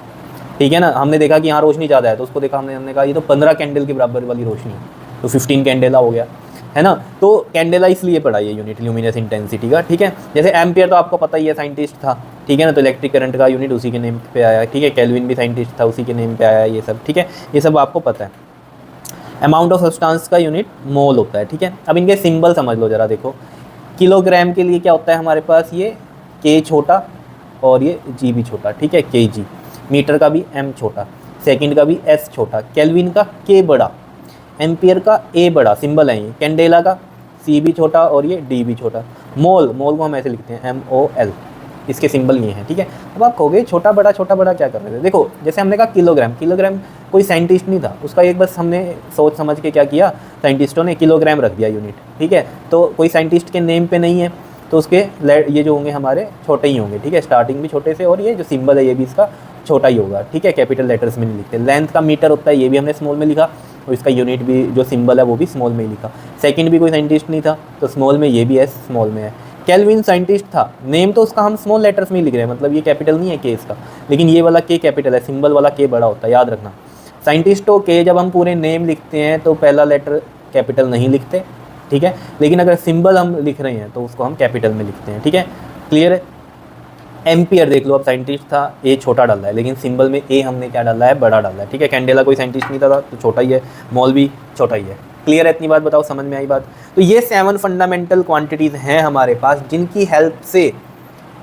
ठीक है ना। हमने देखा कि यहाँ रोशनी ज़्यादा है तो उसको देखा हमने कहा ये तो 15 कैंडल के बराबर वाली रोशनी है, तो 15 कैंडेला हो गया, है ना। तो कैंडेला इसलिए पढ़ा ये यूनिट ल्यूमिनस इंटेंसिटी का, ठीक है। जैसे एम्पियर तो आपको पता ही है, साइंटिस्ट था, ठीक है ना, तो इलेक्ट्रिक करंट का यूनिट उसी के नेम पे आया, ठीक है। केल्विन भी साइंटिस्ट था, उसी के नेम पे आया, ये सब ठीक है, ये सब आपको पता है। अमाउंट ऑफ सब्सटेंस का यूनिट मोल होता है, ठीक है। अब इनके सिंबल समझ लो जरा, देखो किलोग्राम के लिए क्या होता है हमारे पास, ये के छोटा और ये जी भी छोटा, ठीक है, के जी। मीटर का भी एम छोटा, सेकंड का भी एस छोटा, केल्विन का के बड़ा, एम्पियर का ए बड़ा, सिंबल है ये। कैंडेला का सी भी छोटा और ये डी भी छोटा। मोल, मोल को हम ऐसे लिखते हैं MOL, इसके सिंबल ये हैं, ठीक है। अब आप कहोगे छोटा बड़ा क्या कर रहे थे। देखो जैसे हमने कहा किलोग्राम, किलोग्राम कोई साइंटिस्ट नहीं था, उसका एक बस हमने सोच समझ के क्या किया, साइंटिस्टों ने किलोग्राम रख दिया यूनिट, ठीक है। तो कोई साइंटिस्ट के नेम पे नहीं है तो उसके ये जो होंगे हमारे छोटे ही होंगे, ठीक है, स्टार्टिंग भी छोटे से, और ये जो सिंबल है ये भी इसका छोटा ही होगा, ठीक है, कैपिटल लेटर्स में नहीं लिखते। लेंथ का मीटर होता है, ये भी हमने स्मॉल में लिखा, और इसका यूनिट भी जो सिंबल है वो भी स्मॉल में ही लिखा। सेकंड भी कोई साइंटिस्ट नहीं था तो स्मॉल में, ये भी एस स्मॉल में है। केल्विन साइंटिस्ट था, नेम तो उसका हम स्मॉल लेटर्स में ही लिख रहे हैं, मतलब ये कैपिटल नहीं है के इसका, लेकिन ये वाला के कैपिटल है, सिंबल वाला के बड़ा होता है, याद रखना। साइंटिस्टों के जब हम पूरे नेम लिखते हैं तो पहला लेटर कैपिटल नहीं लिखते, ठीक है, लेकिन अगर सिंबल हम लिख रहे हैं तो उसको हम कैपिटल में लिखते हैं, ठीक है, क्लियर है। एम्पियर देख लो, अब साइंटिस्ट था, ए छोटा डाला है, लेकिन सिंबल में ए हमने क्या डाला है, बड़ा डाला है, ठीक है। कैंडेला कोई साइंटिस्ट नहीं था तो छोटा ही है, मोल भी छोटा ही है, क्लियर है, इतनी बात बताओ, समझ में आई बात। तो ये 7 फंडामेंटल क्वांटिटीज़ हैं हमारे पास, जिनकी हेल्प से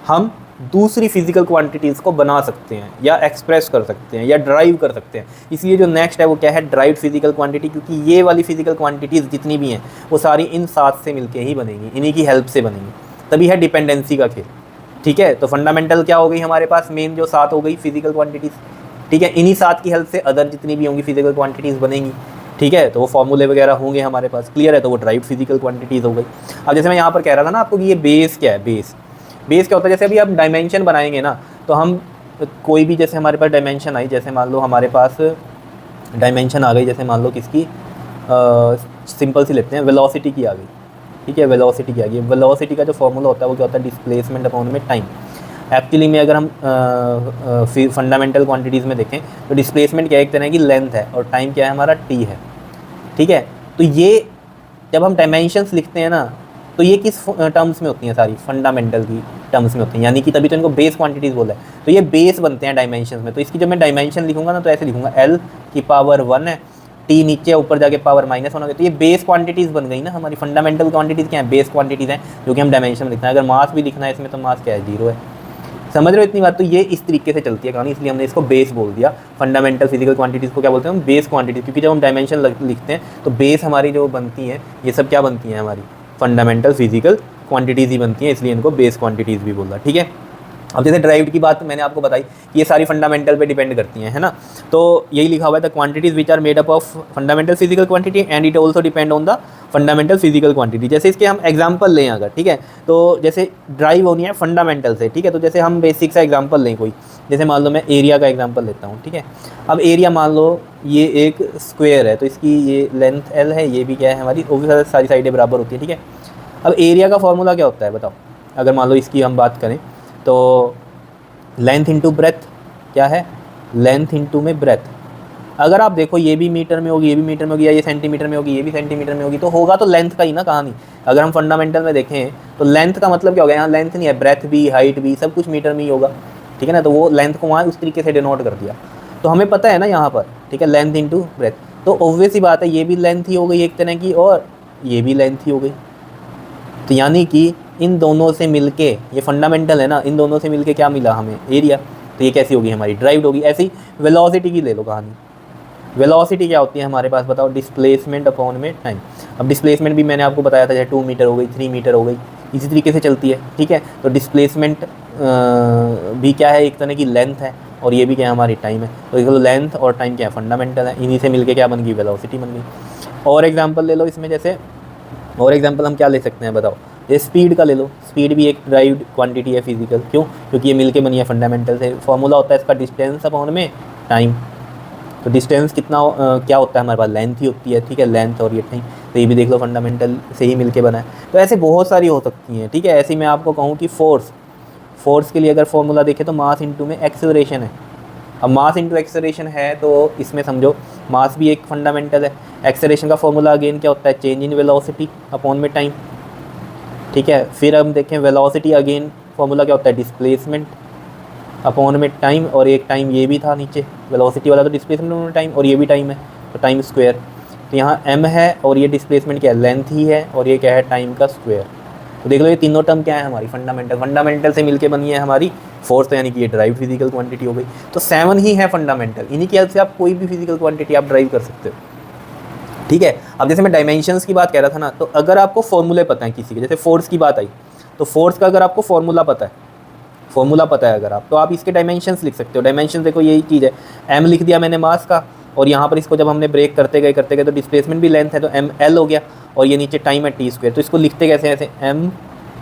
हम दूसरी फिजिकल क्वांटिटीज़ को बना सकते हैं या एक्सप्रेस कर सकते हैं या ड्राइव कर सकते हैं। इसलिए जो नेक्स्ट है वो क्या है, ड्राइव्ड फिजिकल क्वांटिटी, क्योंकि ये वाली फिजिकल क्वांटिटीज़ जितनी भी हैं वो सारी इन 7 से मिलके ही बनेंगी, इन्हीं की हेल्प से बनेंगी, तभी है डिपेंडेंसी का खेल, ठीक है। तो फंडामेंटल क्या हो गई हमारे पास, मेन जो 7 हो गई फिजिकल क्वांटिटीज़, ठीक है। इन्हीं 7 की हेल्प से अदर जितनी भी होंगी फिजिकल क्वांटिटीज़ बनेंगी, ठीक है। तो वो फॉर्मूले वगैरह होंगे हमारे पास, क्लियर है। तो वो ड्राइव्ड फिजिकल क्वांटिटीज़ हो गई। अब जैसे मैं यहाँ पर कह रहा था ना आपको कि ये बेस क्या है, बेस क्या होता है, जैसे अभी आप डायमेंशन बनाएंगे ना, तो हम कोई भी, जैसे हमारे पास डायमेंशन आई, जैसे मान लो हमारे पास डायमेंशन आ गई, जैसे मान लो किसकी, सिंपल सी लेते हैं, वेलोसिटी की आ गई, ठीक है, वेलोसिटी की आ गई। वेलोसिटी का जो फॉर्मूला होता है वो क्या होता है, डिस्प्लेसमेंट अपॉन में टाइम। एक्चुअली में अगर हम फंडामेंटल क्वांटिटीज़ में देखें तो डिस्प्लेसमेंट क्या है, एक तरह की लेंथ है, और टाइम क्या है हमारा, टी है, ठीक है। तो ये जब हम डायमेंशंस लिखते हैं ना, तो ये किस टर्म्स में होती हैं, सारी फंडामेंटल की टर्म्स में होती हैं, यानी कि तभी तो इनको बेस क्वांटिटीज़ बोला है। तो ये बेस बनते हैं डायमेंशंस में। तो इसकी जब मैं डायमेंशन लिखूंगा ना तो ऐसे लिखूंगा, L की पावर 1 है, टी नीचे ऊपर जाके पावर माइनस होना, तो ये बेस क्वांटिटीज़ बन गई ना हमारी। फंडामेंटल क्वांटिटीज़ क्या है, बेस क्वांटिटीज़ हैं, जो कि हम डायमेंशन में लिखना है। अगर मास भी लिखना है इसमें तो मास क्या है, 0 है, समझ रहे हो इतनी बात। तो ये इस तरीके से चलती है कहानी, इसलिए हमने इसको बेस बोल दिया। फंडामेंटल फिजिकल क्वांटिटीज़ को क्या बोलते हैं हम, बेस क्वांटिटीज़, क्योंकि जब हम डायमेंशन लिखते हैं तो बेस हमारी जो बनती हैं, ये सब क्या बनती हैं हमारी, फंडामेंटल फिजिकल क्वांटिटीज़ ही बनती हैं, इसलिए इनको बेस क्वांटिटीज़ भी बोला, ठीक है। अब जैसे ड्राइव्ड की बात मैंने आपको बताई कि ये सारी फंडामेंटल पे डिपेंड करती हैं, है ना। तो यही लिखा हुआ है, the quantities which are made up of fundamental physical quantity and it also depend on the fundamental physical quantity. जैसे इसके हम एग्जांपल लें अगर, ठीक है, तो जैसे ड्राइव होनी है फंडामेंटल से, ठीक है। तो जैसे हम बेसिक सा एग्जांपल लें कोई, जैसे मान लो मैं एरिया का एग्जांपल लेता हूँ, ठीक है। अब एरिया मान लो ये एक स्क्वायर है, तो इसकी ये लेंथ L है, ये भी क्या है हमारी, ओवरऑल सारी साइडें बराबर होती है, ठीक है। अब एरिया का फॉर्मूला क्या होता है बताओ, अगर मान लो इसकी हम बात करें तो लेंथ इंटू ब्रेथ क्या है, लेंथ इंटू में ब्रेथ। अगर आप देखो ये भी मीटर में होगी, ये भी मीटर में होगी, या ये सेंटीमीटर में होगी, ये भी सेंटीमीटर में होगी, तो होगा तो लेंथ का ही ना कहानी। अगर हम फंडामेंटल में देखें तो लेंथ का मतलब क्या होगा, यहाँ लेंथ नहीं है, ब्रेथ भी, हाइट भी, सब कुछ मीटर में ही होगा, ठीक है ना। तो वो लेंथ को वहाँ उस तरीके से डिनोट कर दिया, तो हमें पता है ना यहाँ पर, ठीक है, लेंथ इंटू ब्रेथ। तो ऑब्वियस ही बात है, ये भी लेंथ ही हो गई एक तरह की, और ये भी लेंथ ही हो गई। तो यानी कि इन दोनों से मिलके, ये फंडामेंटल है ना, इन दोनों से मिलके क्या मिला हमें, एरिया। तो ये कैसी होगी हमारी, ड्राइव्ड होगी। ऐसी वेलोसिटी की ले लो कहानी, वेलोसिटी क्या होती है हमारे पास बताओ, डिस्प्लेसमेंट अपॉन में टाइम। अब डिस्प्लेसमेंट भी मैंने आपको बताया था, जैसे 2 मीटर हो गई, 3 मीटर हो गई, इसी तरीके से चलती है, ठीक है। तो डिस्प्लेसमेंट भी क्या है, एक तरह की लेंथ है, और ये भी क्या है, हमारी टाइम है। तो देखो लेंथ और टाइम क्या है, फंडामेंटल है, इन्हीं से मिलके क्या बन गई, वेलोसिटी बन गई। और एग्जांपल ले लो इसमें, जैसे और एग्जांपल हम क्या ले सकते हैं बताओ, ये स्पीड का ले लो। स्पीड भी एक ड्राइव्ड क्वांटिटी है फिजिकल, क्यों, क्योंकि ये मिलके बनी है फंडामेंटल से। फॉर्मूला होता है इसका डिस्टेंस अपॉन में टाइम। तो डिस्टेंस कितना क्या होता है हमारे पास, लेंथ ही होती है, ठीक है, लेंथ और ये टाइम। तो ये भी देख लो फंडामेंटल से ही मिलके बना है। तो ऐसे बहुत सारी हो सकती हैं, ठीक है। ऐसे मैं आपको कहूँ कि फोर्स के लिए अगर फॉर्मूला देखें तो मास इंटू में एक्सेलरेशन है। अब मास इंटू एक्सेलरेशन है तो इसमें समझो मास भी एक फंडामेंटल है। एक्सेलरेशन का फॉर्मूला अगेन क्या होता है, चेंज इन वेलोसिटी अपॉन में टाइम, ठीक है। फिर हम देखें वेलोसिटी, अगेन फॉर्मूला क्या होता है, डिस्प्लेसमेंट अपॉन में टाइम, और एक टाइम ये भी था नीचे वेलोसिटी वाला, तो डिस्प्लेसमेंट अपॉन टाइम, और ये भी टाइम है, तो टाइम स्क्वायर। तो यहाँ m है और ये डिस्प्लेसमेंट क्या है, लेंथ ही है, और ये क्या है, टाइम का स्क्वायर। तो देख लो ये तीनों टर्म क्या है हमारी, फंडामेंटल से मिलके बनी है हमारी फोर्स, तो यानी कि ये ड्राइव फिजिकल क्वांटिटी हो गई। तो 7 ही है फंडामेंटल, इन्हीं की हेल्प से आप कोई भी फिजिकल क्वांटिटी आप ड्राइव कर सकते हो, ठीक है। अब जैसे मैं डायमेंशंस की बात कह रहा था ना, तो अगर आपको फॉर्मूले पता है किसी के, जैसे फोर्स की बात आई, तो फोर्स का अगर आपको फॉर्मूला पता है अगर आप, तो आप इसके डायमेंशंस लिख सकते हो। डायमेंशन देखो यही चीज़ है, m लिख दिया मैंने मास का, और यहाँ पर इसको जब हमने ब्रेक करते गए तो डिस्प्लेसमेंट भी लेंथ है, तो m l हो गया, और ये नीचे टाइम है t स्क्वायर। तो इसको लिखते कैसे, ऐसे m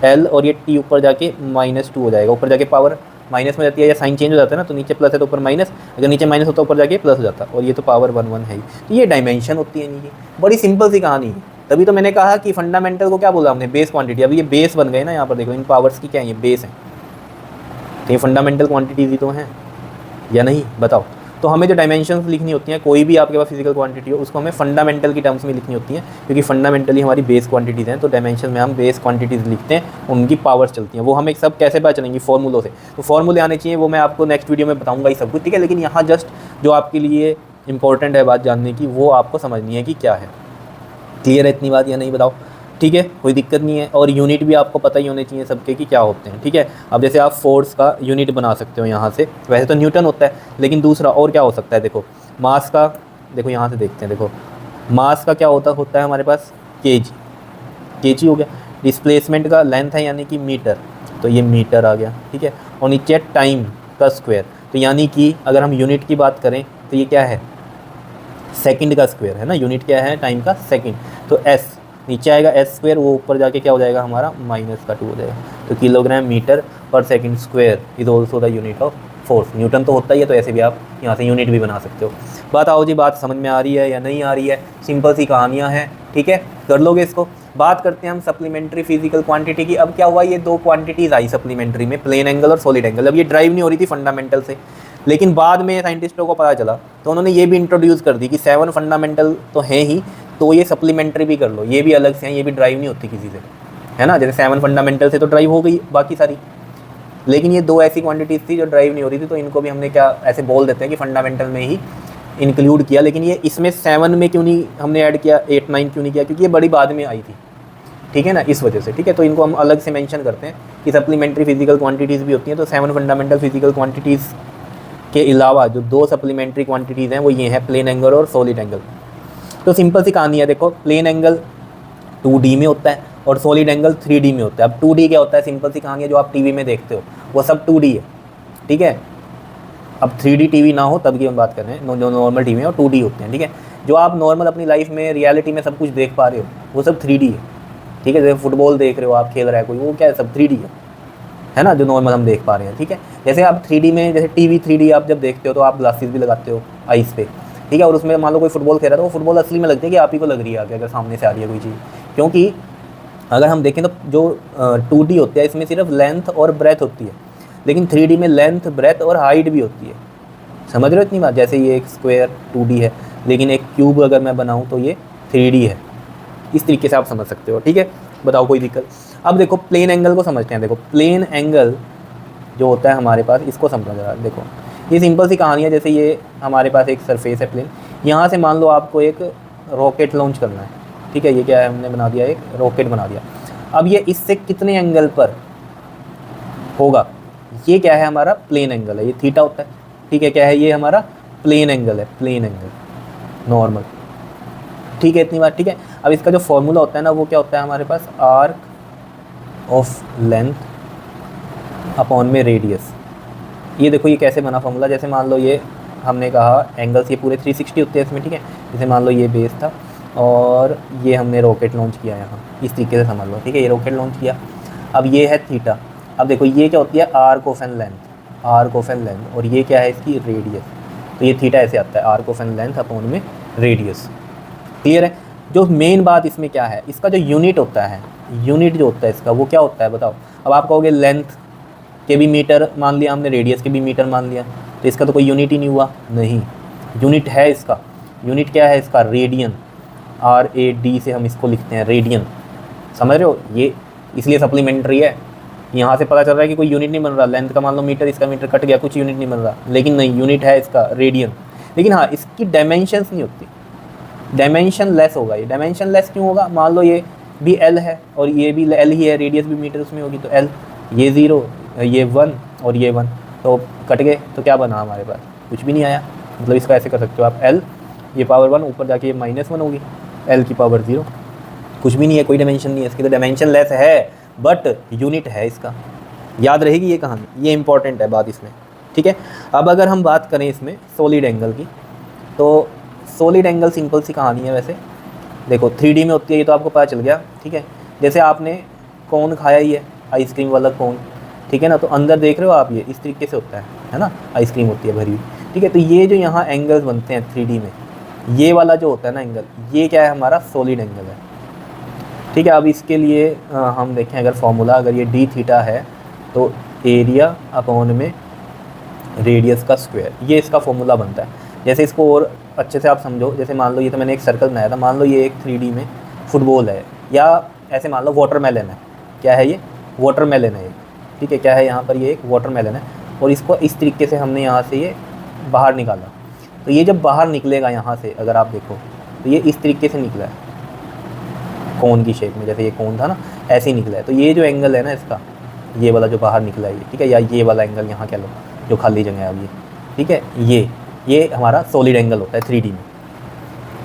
l और ये t ऊपर जाके -2 हो जाएगा, ऊपर जाके पावर माइनस में जाती है, या साइन चेंज हो जाता है ना, तो नीचे प्लस है तो ऊपर माइनस, अगर नीचे माइनस होता है ऊपर जाके प्लस हो जाता, और ये तो पावर 1 है ही। तो ये डायमेंशन होती है इनकी, बड़ी सिंपल सी कहानी है। तभी तो मैंने कहा कि फंडामेंटल को क्या बोला हमने, बेस क्वांटिटी। अब ये बेस बन गए ना, यहाँ पर देखो इन पावर्स की क्या है, ये बेस है। तो ये फंडामेंटल क्वांटिटीज ही तो हैं या नहीं, बताओ। तो हमें जो डायमेंशंस लिखनी होती हैं, कोई भी आपके पास फिजिकल क्वांटिटी हो, उसको हमें फंडामेंटल की टर्म्स में लिखनी होती हैं, क्योंकि फंडामेंटली हमारी बेस क्वांटिटीज़ हैं। तो डायमेंशन में हम बेस क्वांटिटीज़ लिखते हैं, उनकी पावर्स चलती हैं, वो हमें सब कैसे पता चलेंगी, फॉर्मूलों से। तो फॉर्मूले आने चाहिए, वो मैं आपको नेक्स्ट वीडियो में बताऊँगा ही सब कुछ, ठीक है। लेकिन यहाँ जस्ट जो आपके लिए इंपॉर्टेंट है बात जानने की, वो आपको समझनी है कि क्या है। क्लियर है इतनी बात या नहीं, बताओ, ठीक है, कोई दिक्कत नहीं है। और यूनिट भी आपको पता ही होने चाहिए सबके कि क्या होते हैं, ठीक है। अब जैसे आप फोर्स का यूनिट बना सकते हो यहाँ से, वैसे तो न्यूटन होता है, लेकिन दूसरा और क्या हो सकता है, देखो मास का, देखो यहाँ से देखते हैं, देखो मास का क्या होता है हमारे पास, केजी हो गया। डिस्प्लेसमेंट का लेंथ है यानी कि मीटर, तो ये मीटर आ गया, ठीक है। और नीचे टाइम का स्क्वायर, तो यानी कि अगर हम यूनिट की बात करें तो ये क्या है, सेकंड का स्क्वायर है ना, यूनिट क्या है, टाइम का सेकंड। तो s नीचे आएगा s स्क्वायर, वो ऊपर जाके क्या हो जाएगा हमारा -2 हो जाएगा। तो किलोग्राम मीटर पर second square is also the unit of force. Newton तो होता ही है, तो ऐसे भी आप यहाँ से यूनिट भी बना सकते हो। बात आओ जी, बात समझ में आ रही है या नहीं आ रही है, सिंपल सी कहानियाँ हैं, ठीक है, कर लोगे इसको। बात करते हैं हम सप्लीमेंट्री फिजिकल क्वांटिटी की। अब क्या हुआ, ये 2 क्वांटिटीज़ आई सप्लीमेंट्री में, प्लेन एंगल और सॉलिड एंगल। अब ये ड्राइव नहीं हो रही थी फंडामेंटल से, लेकिन बाद में साइंटिस्टों को पता चला, तो उन्होंने ये भी इंट्रोड्यूस कर दी कि 7 फंडामेंटल तो हैं ही, तो ये सप्लीमेंट्री भी कर लो, ये भी अलग से हैं, ये भी ड्राइव नहीं होती किसी से, है ना। जैसे 7 फंडामेंटल से तो ड्राइव हो गई बाकी सारी, लेकिन ये 2 ऐसी क्वांटिटीज़ थी जो ड्राइव नहीं हो रही थी, तो इनको भी हमने क्या ऐसे बोल देते हैं कि फंडामेंटल में ही इंक्लूड किया। लेकिन ये इसमें 7 में क्यों नहीं हमने ऐड किया, 8, 9 क्यों नहीं किया, क्योंकि ये बड़ी बाद में आई थी, ठीक है ना, इस वजह से, ठीक है। तो इनको हम अलग से मेंशन करते हैं कि सप्लीमेंट्री फिजिकल क्वांटिटीज़ भी होती हैं। तो 7 फंडामेंटल फिजिकल क्वांटिटीज़ के अलावा जो 2 सप्लीमेंट्री क्वांटिटीज़ हैं वो ये हैं, प्लेन एंगल और सॉलिड एंगल। तो सिंपल सी कहानी है, देखो प्लेन एंगल 2D में होता है और सॉलिड एंगल 3D में होता है। अब 2D क्या होता है, सिंपल सी कहानी है, जो आप टीवी में देखते हो वो सब 2D है, ठीक है। अब 3D टीवी ना हो तब की हम बात कर रहे हैं, जो नॉर्मल टीवी है और 2D होते हैं, ठीक है। जो आप नॉर्मल अपनी लाइफ में रियलिटी में सब कुछ देख पा रहे हो वो सब 3D है, ठीक है। जैसे फुटबॉल देख रहे हो आप, खेल रहा है कोई, वो क्या है, सब 3D है ना, जो नॉर्मल हम देख पा रहे हैं, ठीक है। जैसे आप 3D में, जैसे टीवी 3D आप जब देखते हो तो आप ग्लासेस भी लगाते हो आइस पे, ठीक है। और उसमें मान लो कोई फुटबॉल खेल रहा है, तो वो फुटबॉल असली में लगती है कि आप ही को लग रही है आगे, अगर सामने से आ रही है कोई चीज़। क्योंकि अगर हम देखें तो जो 2D होता है इसमें सिर्फ लेंथ और ब्रेथ होती है, लेकिन 3D में लेंथ, ब्रेथ और हाइट भी होती है। समझ रहे हो इतनी बात। जैसे ये एक स्क्वायर 2D है, लेकिन एक क्यूब अगर मैं बनाऊँ तो ये 3D है। इस तरीके से आप समझ सकते हो, ठीक है। बताओ कोई दिक्कत। अब देखो प्लेन एंगल को समझते हैं। देखो प्लेन एंगल जो होता है हमारे पास, इसको समझ रहा है। देखो ये सिंपल सी कहानी है, जैसे ये हमारे पास एक सरफेस है प्लेन, यहाँ से मान लो आपको एक रॉकेट लॉन्च करना है, ठीक है। ये क्या है, हमने बना दिया, एक रॉकेट बना दिया। अब ये इससे कितने एंगल पर होगा, ये क्या है हमारा प्लेन एंगल है, ये थीटा होता है, ठीक है। क्या है ये हमारा प्लेन एंगल है, प्लेन एंगल, नॉर्मल। ठीक है, इतनी बात ठीक है। अब इसका जो फॉर्मूला होता है ना वो क्या होता है हमारे पास, आर्क ऑफ लेंथ अपॉन में रेडियस। ये देखो ये कैसे बना फॉर्मूला, जैसे मान लो ये हमने कहा एंगल्स ये पूरे 360 होते हैं इसमें, ठीक है। जैसे मान लो ये बेस था और ये हमने रॉकेट लॉन्च किया यहाँ, इस तरीके से समझ लो, ठीक है। ये रॉकेट लॉन्च किया, अब ये है थीटा। अब देखो ये क्या होती है, arc of an length, arc of an length, और ये क्या है इसकी रेडियस। तो ये थीटा ऐसे आता है, arc of an length upon में रेडियस। क्लियर है। जो मेन बात इसमें क्या है, इसका जो यूनिट होता है, यूनिट जो होता है इसका वो क्या होता है बताओ। अब आप कहोगे लेंथ के भी मीटर मान लिया हमने, रेडियस के भी मीटर मान लिया, तो इसका तो कोई यूनिट ही नहीं हुआ। नहीं, यूनिट है इसका। यूनिट क्या है इसका, रेडियन। RAD से हम इसको लिखते हैं रेडियन, समझ रहे हो। ये इसलिए सप्लीमेंट्री है, यहाँ से पता चल रहा है कि कोई यूनिट नहीं बन रहा। लेंथ का मान लो मीटर, इसका मीटर कट गया, कुछ यूनिट नहीं बन रहा, लेकिन नहीं, यूनिट है इसका रेडियन। लेकिन हाँ, इसकी डायमेंशंस नहीं होती, डायमेंशन लेस होगा ये। डायमेंशन लेस क्यों होगा, मान लो ये भी L है और ये भी L ही है, रेडियस भी मीटर उसमें होगी, तो L, ये 0, ये 1 और ये 1, तो कट गए, तो क्या बना हमारे पास, कुछ भी नहीं आया। मतलब इसका ऐसे कर सकते हो आप, L ये पावर 1, ऊपर जाके ये -1 होगी, L की पावर 0, कुछ भी नहीं है, कोई डायमेंशन नहीं है इसकी। तो डायमेंशन लेस है बट यूनिट है इसका, याद रहेगी ये कहानी, ये इंपॉर्टेंट है बात इसमें, ठीक है। अब अगर हम बात करें इसमें सॉलिड एंगल की, तो सॉलिड एंगल सिंपल सी कहानी है वैसे। देखो 3D में होती है, ये तो आपको पता चल गया, ठीक है। जैसे आपने कोन खाया ही है, आइसक्रीम वाला कोन, ठीक है ना, तो अंदर देख रहे हो आप, ये इस तरीके से होता है ना, आइसक्रीम होती है भरी हुई, ठीक है। तो ये जो यहाँ एंगल्स बनते हैं 3D में, ये वाला जो होता है ना एंगल, ये क्या है हमारा, सॉलिड एंगल है, ठीक है। अब इसके लिए हम देखें अगर फॉर्मूला, अगर ये d थीटा है तो एरिया अपॉन में रेडियस का स्क्वायर, ये इसका फॉर्मूला बनता है। जैसे इसको और अच्छे से आप समझो, जैसे मान लो ये तो मैंने एक सर्कल बनाया था, मान लो ये एक 3D में फुटबॉल है, या ऐसे मान लो वाटरमेलन है। क्या है ये, वाटरमेलन है ये, ठीक है। क्या है यहाँ पर, ये एक वाटरमेलन है, और इसको इस तरीके से हमने यहाँ से ये बाहर निकाला। तो ये जब बाहर निकलेगा यहाँ से, अगर आप देखो तो ये इस तरीके से निकला है, कोन की शेप में, जैसे ये कोन था ना, ऐसे ही निकला है। तो ये जो एंगल है ना इसका, ये वाला जो बाहर निकला है ये, ठीक है, या ये वाला एंगल यहाँ कह लो जो खाली जगह है अब ये, ठीक है, ये हमारा सॉलिड एंगल होता है 3D में।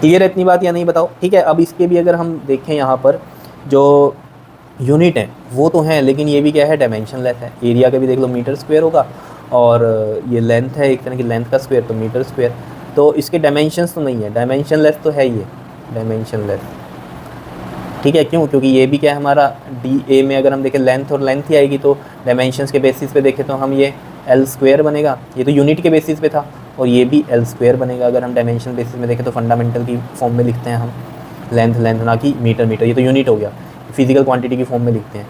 क्लियर है इतनी बात या नहीं बताओ, ठीक है। अब इसके भी अगर हम देखें यहाँ पर जो यूनिट है वो तो हैं, लेकिन ये भी क्या है, डायमेंशन लेस है। एरिया का भी देख लो मीटर स्क्वायर होगा, और ये लेंथ है एक तरह की लेंथ का स्क्वायर, तो मीटर स्क्वायर, तो इसके डायमेंशंस तो नहीं है, डायमेंशन लेस तो है ये, डायमेंशन लेस, ठीक है। क्यों, क्योंकि ये भी क्या है हमारा DA में अगर हम देखें लेंथ और लेंथ ही आएगी, तो डायमेंशंस के बेसिस पे देखें तो हम ये L स्क्वायर बनेगा, ये तो यूनिट के बेसिस पे था, और ये भी L स्क्वायर बनेगा। अगर हम डायमेंशन बेसिस में देखें तो फंडामेंटल की फॉर्म में लिखते हैं हम, लेंथ लेंथ ना कि मीटर मीटर, ये तो यूनिट हो गया, फिजिकल क्वांटिटी की फॉर्म में लिखते हैं।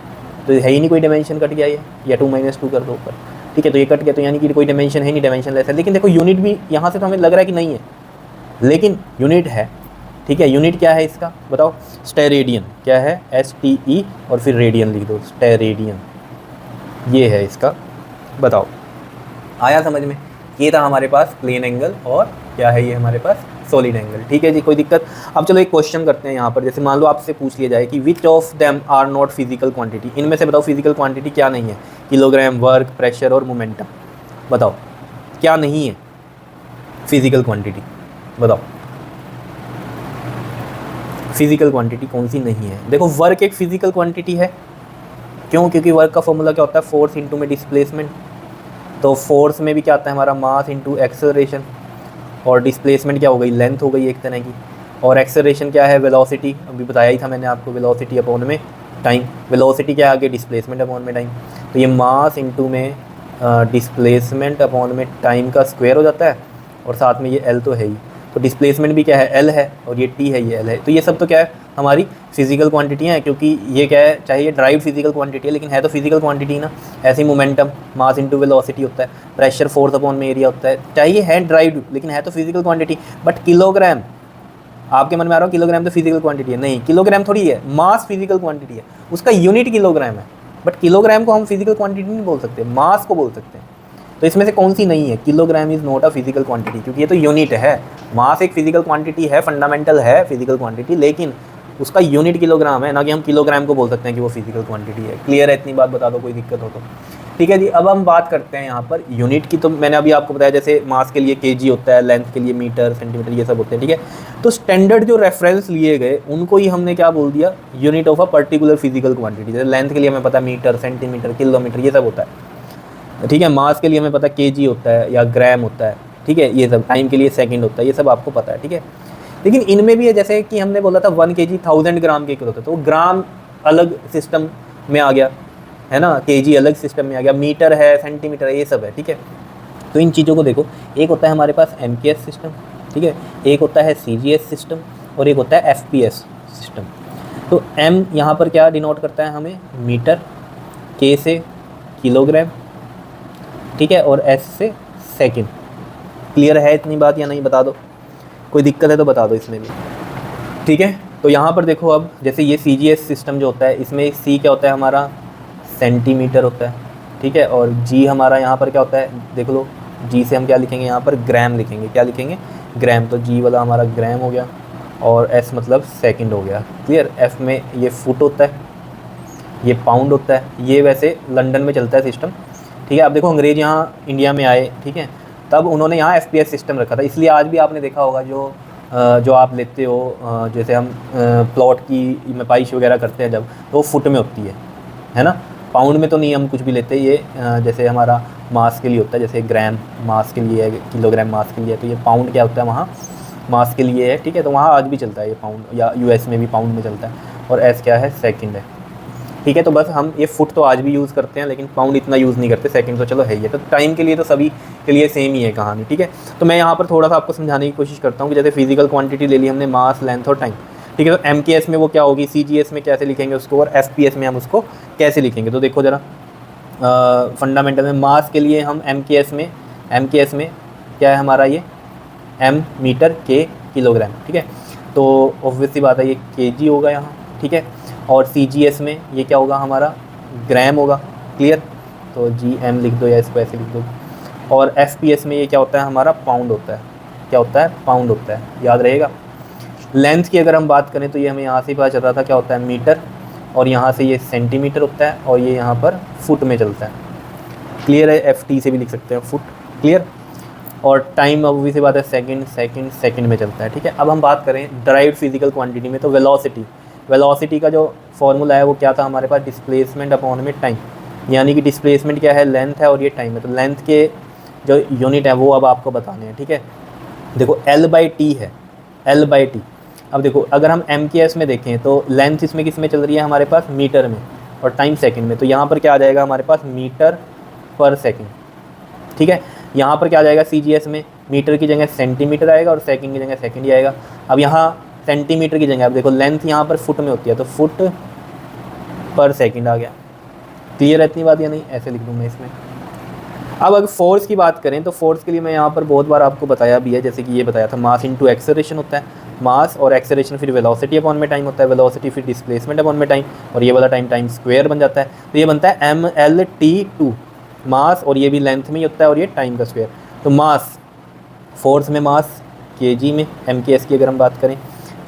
तो है ही नहीं कोई डायमेंशन, कट गया ये, या 2 - 2 कर दो ऊपर, ठीक है। तो ये कट गया, तो यानी कि कोई डायमेंशन है नहीं, डायमेंशन लेस है। लेकिन देखो यूनिट भी यहाँ से तो हमें लग रहा है कि नहीं है, लेकिन यूनिट है, ठीक है। यूनिट क्या है इसका बताओ, स्टेरेडियन। क्या है, STE और फिर रेडियन लिख दो, स्टेरेडियन, ये है इसका। बताओ आया समझ में। ये था हमारे पास प्लेन एंगल, और क्या है ये हमारे पास सॉलिड एंगल, ठीक है जी, कोई दिक्कत। अब चलो एक क्वेश्चन करते हैं यहाँ पर। जैसे मान लो आपसे पूछ लिया जाए कि which of them are not physical quantity, इनमें से बताओ फिजिकल क्वांटिटी क्या नहीं है, किलोग्राम, वर्क, प्रेशर और मोमेंटम। बताओ क्या नहीं है फिजिकल क्वांटिटी, बताओ फिजिकल क्वांटिटी कौन सी नहीं है। देखो वर्क एक फिजिकल क्वांटिटी है, क्यों, क्योंकि वर्क का फॉर्मूला क्या होता है, फोर्स इंटू में डिस्प्लेसमेंट। तो फोर्स में भी क्या आता है हमारा, मास इंटू एक्सेलरेशन, और डिस्प्लेसमेंट क्या हो गई, लेंथ हो गई एक तरह की, और एक्सेलरेशन क्या है, वेलोसिटी, अभी बताया ही था मैंने आपको, वेलोसिटी अपॉन में टाइम। वेलोसिटी क्या आगे, डिस्प्लेसमेंट अपॉन में टाइम। तो ये मास इंटू में डिस्प्लेसमेंट अपॉन में टाइम का स्क्वायर हो जाता है, और साथ में ये L तो है ही, तो डिस्प्लेसमेंट भी क्या है, L है, और ये T है, ये L है। तो ये सब तो क्या है हमारी फिजिकल क्वांटिटियाँ हैं, क्योंकि ये क्या है, चाहे ये ड्राइव फिजिकल क्वांटिटी है, लेकिन है तो फिजिकल क्वांटिटी ना। ऐसे ही मोमेंटम मास इंटू वेलोसिटी होता है, प्रेशर फोर्स अपॉन में एरिया होता है, चाहे ये है ड्राइव, लेकिन है तो फिजिकल क्वांटिटी। बट किलोग्राम, आपके मन में आ रहा हो किलोग्राम तो फिजिकल क्वांटिटी है, नहीं, किलोग्राम थोड़ी है, मास फिजिकल क्वांटिटी है, उसका यूनिट किलोग्राम है। बट किलोग्राम को हम फिजिकल क्वांटिटी नहीं बोल सकते, मास को बोल सकते हैं। तो इसमें से कौन सी नहीं है, kilogram is not a physical quantity, क्योंकि ये तो यूनिट है। मास एक फिजिकल क्वांटिटी है, फंडामेंटल है फिजिकल क्वांटिटी, लेकिन उसका यूनिट किलोग्राम है, ना कि हम किलोग्राम को बोल सकते हैं कि वो फिजिकल क्वांटिटी है। क्लियर है इतनी बात, बता दो कोई दिक्कत हो तो। ठीक है जी। अब हम बात करते हैं यहाँ पर यूनिट की। तो मैंने अभी आपको बताया जैसे मास के लिए केजी होता है, लेंथ के लिए मीटर, सेंटीमीटर, ये सब होते हैं, ठीक है। तो स्टैंडर्ड जो रेफरेंस लिए गए उनको ही हमने क्या बोल दिया, unit of a particular physical quantity. जैसे लेंथ के लिए हमें पता है मीटर, सेंटीमीटर, किलोमीटर, ये सब होता है, ठीक है। मास के लिए हमें पता है केजी होता है या ग्राम होता है, ठीक है। ये सब टाइम के लिए सेकेंड होता है, ये सब आपको पता है, ठीक है। लेकिन इनमें भी है, जैसे कि हमने बोला था 1 kg 1000 ग्राम के इक्वल होता है, तो वो ग्राम अलग सिस्टम में आ गया, है ना, केजी अलग सिस्टम में आ गया, मीटर है, सेंटीमीटर है, ये सब है, ठीक है। तो इन चीज़ों को देखो, एक होता है हमारे पास MKS सिस्टम, ठीक है, एक होता है CGS सिस्टम और एक होता है FPS सिस्टम। तो M यहाँ पर क्या डिनोट करता है हमें, मीटर, K से किलोग्राम, ठीक है, और S से सेकंड। क्लियर है इतनी बात या नहीं, बता दो, कोई दिक्कत है तो बता दो इसमें भी, ठीक है। तो यहाँ पर देखो, अब जैसे ये CGS सिस्टम जो होता है, इसमें C क्या होता है हमारा, सेंटीमीटर होता है, ठीक है, और G हमारा यहाँ पर क्या होता है, देख लो, G से हम क्या लिखेंगे यहाँ पर, ग्राम लिखेंगे, क्या लिखेंगे, ग्राम। तो G वाला हमारा ग्राम हो गया और S मतलब सेकंड हो गया, क्लियर। F में ये फुट होता है, ये पाउंड होता है, ये वैसे लंदन में चलता है सिस्टम, ठीक है। अब देखो अंग्रेज यहाँ इंडिया में आए, ठीक है, तब उन्होंने यहाँ FPS सिस्टम रखा था, इसलिए आज भी आपने देखा होगा जो आप लेते हो, जैसे हम प्लॉट की मैपाइश वगैरह करते हैं जब, तो वो फुट में होती है ना, पाउंड में तो नहीं हम कुछ भी लेते। ये जैसे हमारा मास के लिए होता है, जैसे ग्राम मास के लिए है, किलोग्राम मास के लिए है, तो ये पाउंड क्या होता है वहाँ मास के लिए है, ठीक है। तो वहाँ आज भी चलता है ये पाउंड, या US में भी पाउंड में चलता है, और S क्या है, सेकंड है, ठीक है। तो बस हम ये फुट तो आज भी यूज़ करते हैं, लेकिन पाउंड इतना यूज़ नहीं करते, सेकंड तो चलो है ही है। तो टाइम के लिए तो सभी के लिए सेम ही है कहानी, ठीक है। तो मैं यहाँ पर थोड़ा सा आपको समझाने की कोशिश करता हूँ कि जैसे फिजिकल क्वांटिटी ले ली हमने, मास, लेंथ और टाइम, ठीक है। तो MKS में वो क्या होगी, CGS में कैसे लिखेंगे उसको, और FPS में हम उसको कैसे लिखेंगे। तो देखो ज़रा, फंडामेंटल में मास के लिए हम MKS में क्या है हमारा, ये M मीटर, K किलोग्राम, ठीक है। तो ऑब्वियसली बात है ये kg होगा यहाँ, ठीक है। और CGS में ये क्या होगा हमारा, ग्राम होगा, क्लियर। तो GM लिख दो या इसको ऐसे लिख दो। और FPS में ये क्या होता है हमारा, पाउंड होता है, क्या होता है, पाउंड होता है, याद रहेगा। लेंथ की अगर हम बात करें तो ये हमें यहाँ से पता चल रहा था क्या होता है, मीटर, और यहाँ से ये सेंटीमीटर होता है, और ये यहाँ पर फुट में चलता है, क्लियर है। FT से भी लिख सकते हैं फुट, क्लियर। और टाइम अब से बात है, सेकंड में चलता है, ठीक है। अब हम बात करें ड्राइव्ड फिजिकल क्वांटिटी में, तो वेलोसिटी का जो फॉर्मूला है वो क्या था हमारे पास, डिस्प्लेसमेंट अपॉन में टाइम, यानी कि डिस्प्लेसमेंट क्या है, लेंथ है, और ये टाइम है। तो लेंथ के जो यूनिट है वो अब आपको बताने हैं, ठीक है। देखो L/T है, L/T। अब देखो अगर हम MKS में देखें तो लेंथ इसमें किस में चल रही है हमारे पास, मीटर में, और टाइम सेकंड में। तो यहाँ पर क्या आ जाएगा हमारे पास, मीटर पर सेकंड, ठीक है। यहाँ पर क्या आ जाएगा, CGS में मीटर की जगह सेंटीमीटर आएगा और सेकंड की जगह सेकंड ही आएगा। अब यहाँ सेंटीमीटर की जगह अब देखो लेंथ यहाँ पर फुट में होती है, तो फुट पर सेकंड आ गया, क्लियर है इतनी बात या नहीं, ऐसे लिख दूँ मैं इसमें। अब अगर फोर्स की बात करें तो फोर्स के लिए मैं यहाँ पर बहुत बार आपको बताया भी है, जैसे कि ये बताया था, मास इंटू एक्सेलरेशन होता है, मास और एक्सेलरेशन फिर वेलोसिटी अपॉन में टाइम होता है, वेलोसिटी फिर डिस्प्लेसमेंट अपॉन में टाइम, और ये वाला टाइम स्क्वायर बन जाता है। तो ये बनता है MLT2 मास, और ये भी लेंथ में ही होता है, और ये टाइम का स्क्वायर। तो मास, फोर्स में मास kg में, MKS की अगर हम बात करें,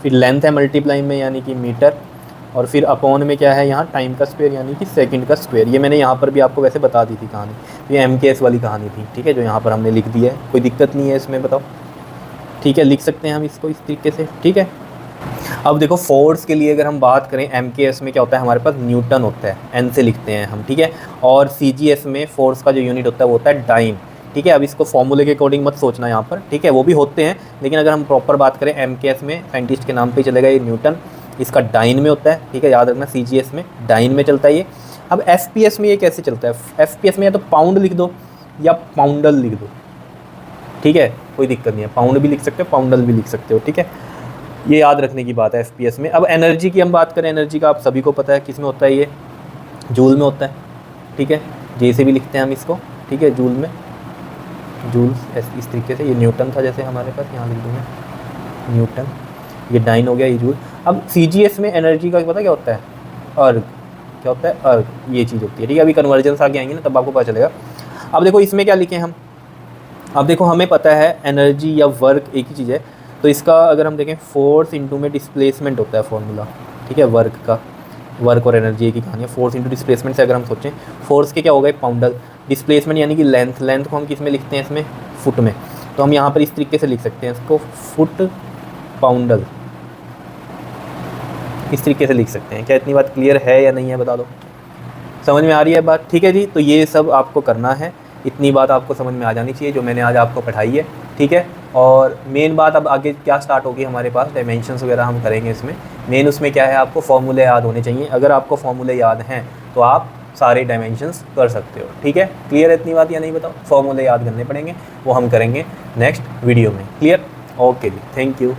फिर लेंथ है मल्टीप्लाई में यानी कि मीटर, और फिर अपॉन में क्या है यहाँ, टाइम का स्क्वायर यानी कि सेकंड का स्क्वायर। ये मैंने यहाँ पर भी आपको वैसे बता दी थी कहानी, ये MKS वाली कहानी थी, ठीक है, जो यहाँ पर हमने लिख दी है, कोई दिक्कत नहीं है इसमें, बताओ, ठीक है, लिख सकते हैं हम इसको इस तरीके से, ठीक है। अब देखो फोर्स के लिए अगर हम बात करें, MKS में क्या होता है हमारे पास, न्यूटन होता है, N से लिखते हैं हम, ठीक है। और CGS में फोर्स का जो यूनिट होता है वो होता है डाइन, ठीक है। अब इसको फॉर्मूले के अकॉर्डिंग मत सोचना यहाँ पर, ठीक है, वो भी होते हैं, लेकिन अगर हम प्रॉपर बात करें MKS में, साइंटिस्ट के नाम पे चलेगा ये न्यूटन, इसका डाइन में होता है, ठीक है, याद रखना। CGS में डाइन में चलता है ये। अब FPS में ये कैसे चलता है, FPS में या तो पाउंड लिख दो या पाउंडल लिख दो, ठीक है, कोई दिक्कत नहीं है, पाउंड भी लिख सकते हो, पाउंडल भी लिख सकते हो, ठीक है, ये याद रखने की बात है FPS में। अब एनर्जी की हम बात करें, एनर्जी का आप सभी को पता है किस में होता है, ये जूल में होता है, ठीक है, जैसे भी लिखते हैं हम इसको, ठीक है, जूल में, जूल इस तरीके से। ये न्यूटन था जैसे हमारे पास, यहाँ लिख दूँगा न्यूटन, ये डाइन हो गया, ये जूल। अब CGS में एनर्जी का पता क्या होता है, अर्ग, क्या होता है, अर्ग, ये चीज़ होती है, ठीक है। अभी कन्वर्जन्स आगे आएंगे ना तब आपको पता चलेगा। अब देखो इसमें क्या लिखें हम, अब देखो हमें पता है एनर्जी या वर्क एक ही चीज़ है, तो इसका अगर हम देखें फोर्स इंटू में डिस्प्लेसमेंट होता है फॉर्मूला, ठीक है, वर्क का, वर्क और एनर्जी की कहानी है। फोर्स इंटू डिस्प्लेसमेंट से अगर हम सोचें, फोर्स के क्या हो गए पाउंडल, डिस्प्लेसमेंट यानी कि लेंथ, लेंथ को हम किस में लिखते हैं इसमें, फुट में। तो हम यहाँ पर इस तरीके से लिख सकते हैं इसको, फुट पाउंडल, इस तरीके से लिख सकते हैं। क्या इतनी बात क्लियर है या नहीं है, बता दो, समझ में आ रही है बात? ठीक है जी, तो ये सब आपको करना है, इतनी बात आपको समझ में आ जानी चाहिए जो मैंने आज आपको पढ़ाई है। ठीक है, और मेन बात अब आगे क्या स्टार्ट होगी हमारे पास, डायमेंशंस वगैरह हम करेंगे इसमें। मेन उसमें क्या है, आपको फॉर्मूले याद होने चाहिए। अगर आपको फॉर्मूले याद हैं तो आप सारे डायमेंशंस कर सकते हो। ठीक है, क्लियर है इतनी बात या नहीं, बताओ? फॉर्मूले याद करने पड़ेंगे, वो हम करेंगे नेक्स्ट वीडियो में। क्लियर? ओके जी, थैंक यू।